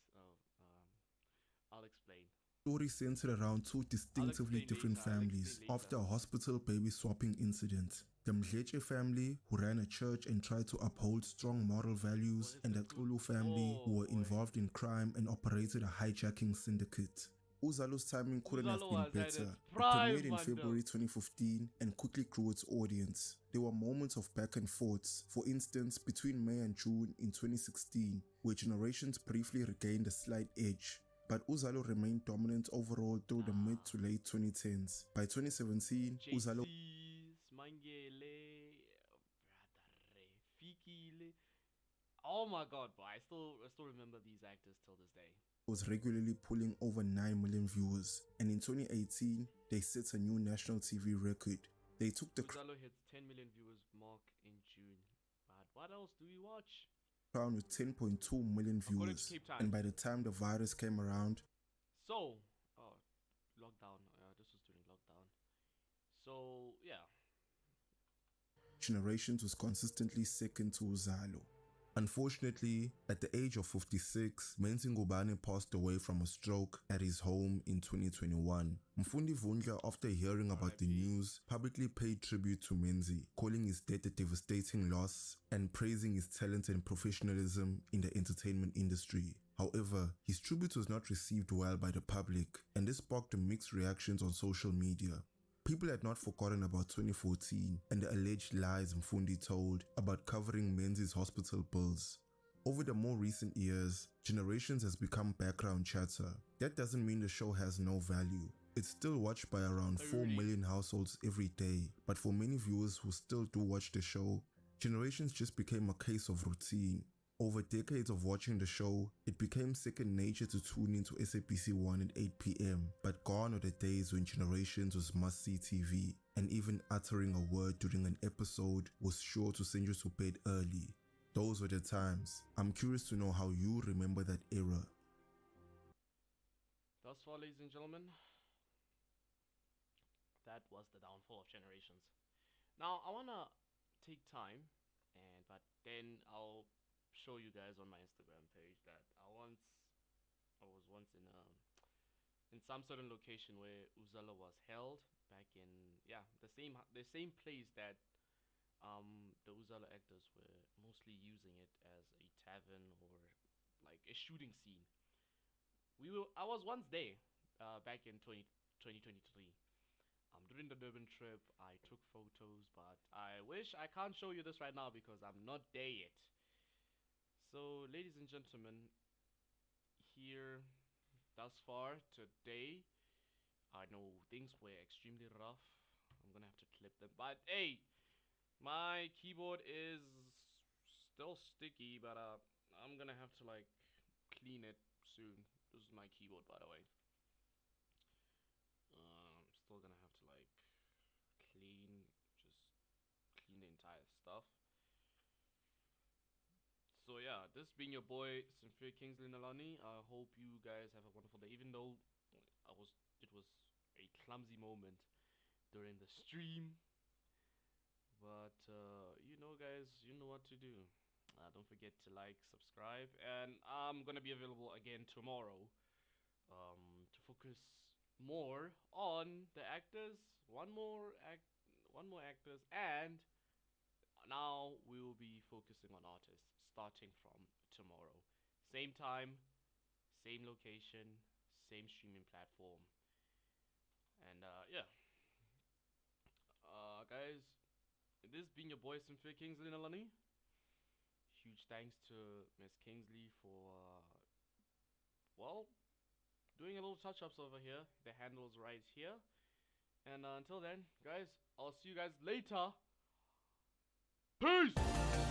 I'll explain. Story centered around two distinctively different families after a hospital baby swapping incident. The Mdletshe family, who ran a church and tried to uphold strong moral values, and the Xulu family, who were involved in crime and operated a hijacking syndicate. Uzalo's timing couldn't have been better. It premiered in February 2015 and quickly grew its audience. There were moments of back and forths, for instance between May and June in 2016, where Generations briefly regained a slight edge. But Uzalo remained dominant overall through the mid to late 2010s. By 2017, Uzalo oh my god, bro. I still remember these actors till this day. Was regularly pulling over 9 million viewers, and in 2018, they set a new national TV record. They took the Uzalo hit 10 million viewers mark in June. But what else do we watch? Crown with 10.2 million viewers, and by the time the virus came around, lockdown. This was during lockdown. So yeah, Generations was consistently second to Uzalo. Unfortunately, at the age of 56, Menzi Ngubane passed away from a stroke at his home in 2021. Mfundi Vundla, after hearing about the news, publicly paid tribute to Menzi, calling his death a devastating loss and praising his talent and professionalism in the entertainment industry. However, his tribute was not received well by the public, and this sparked mixed reactions on social media. People had not forgotten about 2014 and the alleged lies Mfundi told about covering Menzies hospital bills. Over the more recent years, Generations has become background chatter. That doesn't mean the show has no value. It's still watched by around 4 million households every day, but for many viewers who still do watch the show, Generations just became a case of routine. Over decades of watching the show, it became second nature to tune into SABC 1 at 8 p.m, but gone are the days when Generations was must-see TV, and even uttering a word during an episode was sure to send you to bed early. Those were the times. I'm curious to know how you remember that era. Thus far, ladies and gentlemen, that was the downfall of Generations. Now, I wanna take time, but then I'll show you guys on my Instagram page that I was once in some certain location where Uzala was held back in the same place that the Uzala actors were mostly using it as a tavern or like a shooting scene. I was once there back in 2023. During the Durban trip, I took photos, but I wish I can't show you this right now because I'm not there yet. So, ladies and gentlemen, here thus far today, I know things were extremely rough. I'm gonna have to clip them, but hey, my keyboard is still sticky, but I'm gonna have to like clean it soon. This is my keyboard, by the way. I'm still gonna have to like clean the entire stuff. So yeah, this being your boy Simfir Kingsley Nalani. I hope you guys have a wonderful day. Even though it was a clumsy moment during the stream, but you know, guys, you know what to do. Don't forget to like, subscribe, and I'm gonna be available again tomorrow to focus more on the actors. One more actors, and now we will be focusing on artists starting from tomorrow. Same time, same location, same streaming platform. And yeah. Guys, this being your boy Simfir Kingsley Nalani. Huge thanks to Miss Kingsley for doing a little touch ups over here. The handle's right here. And until then, guys, I'll see you guys later. Peace!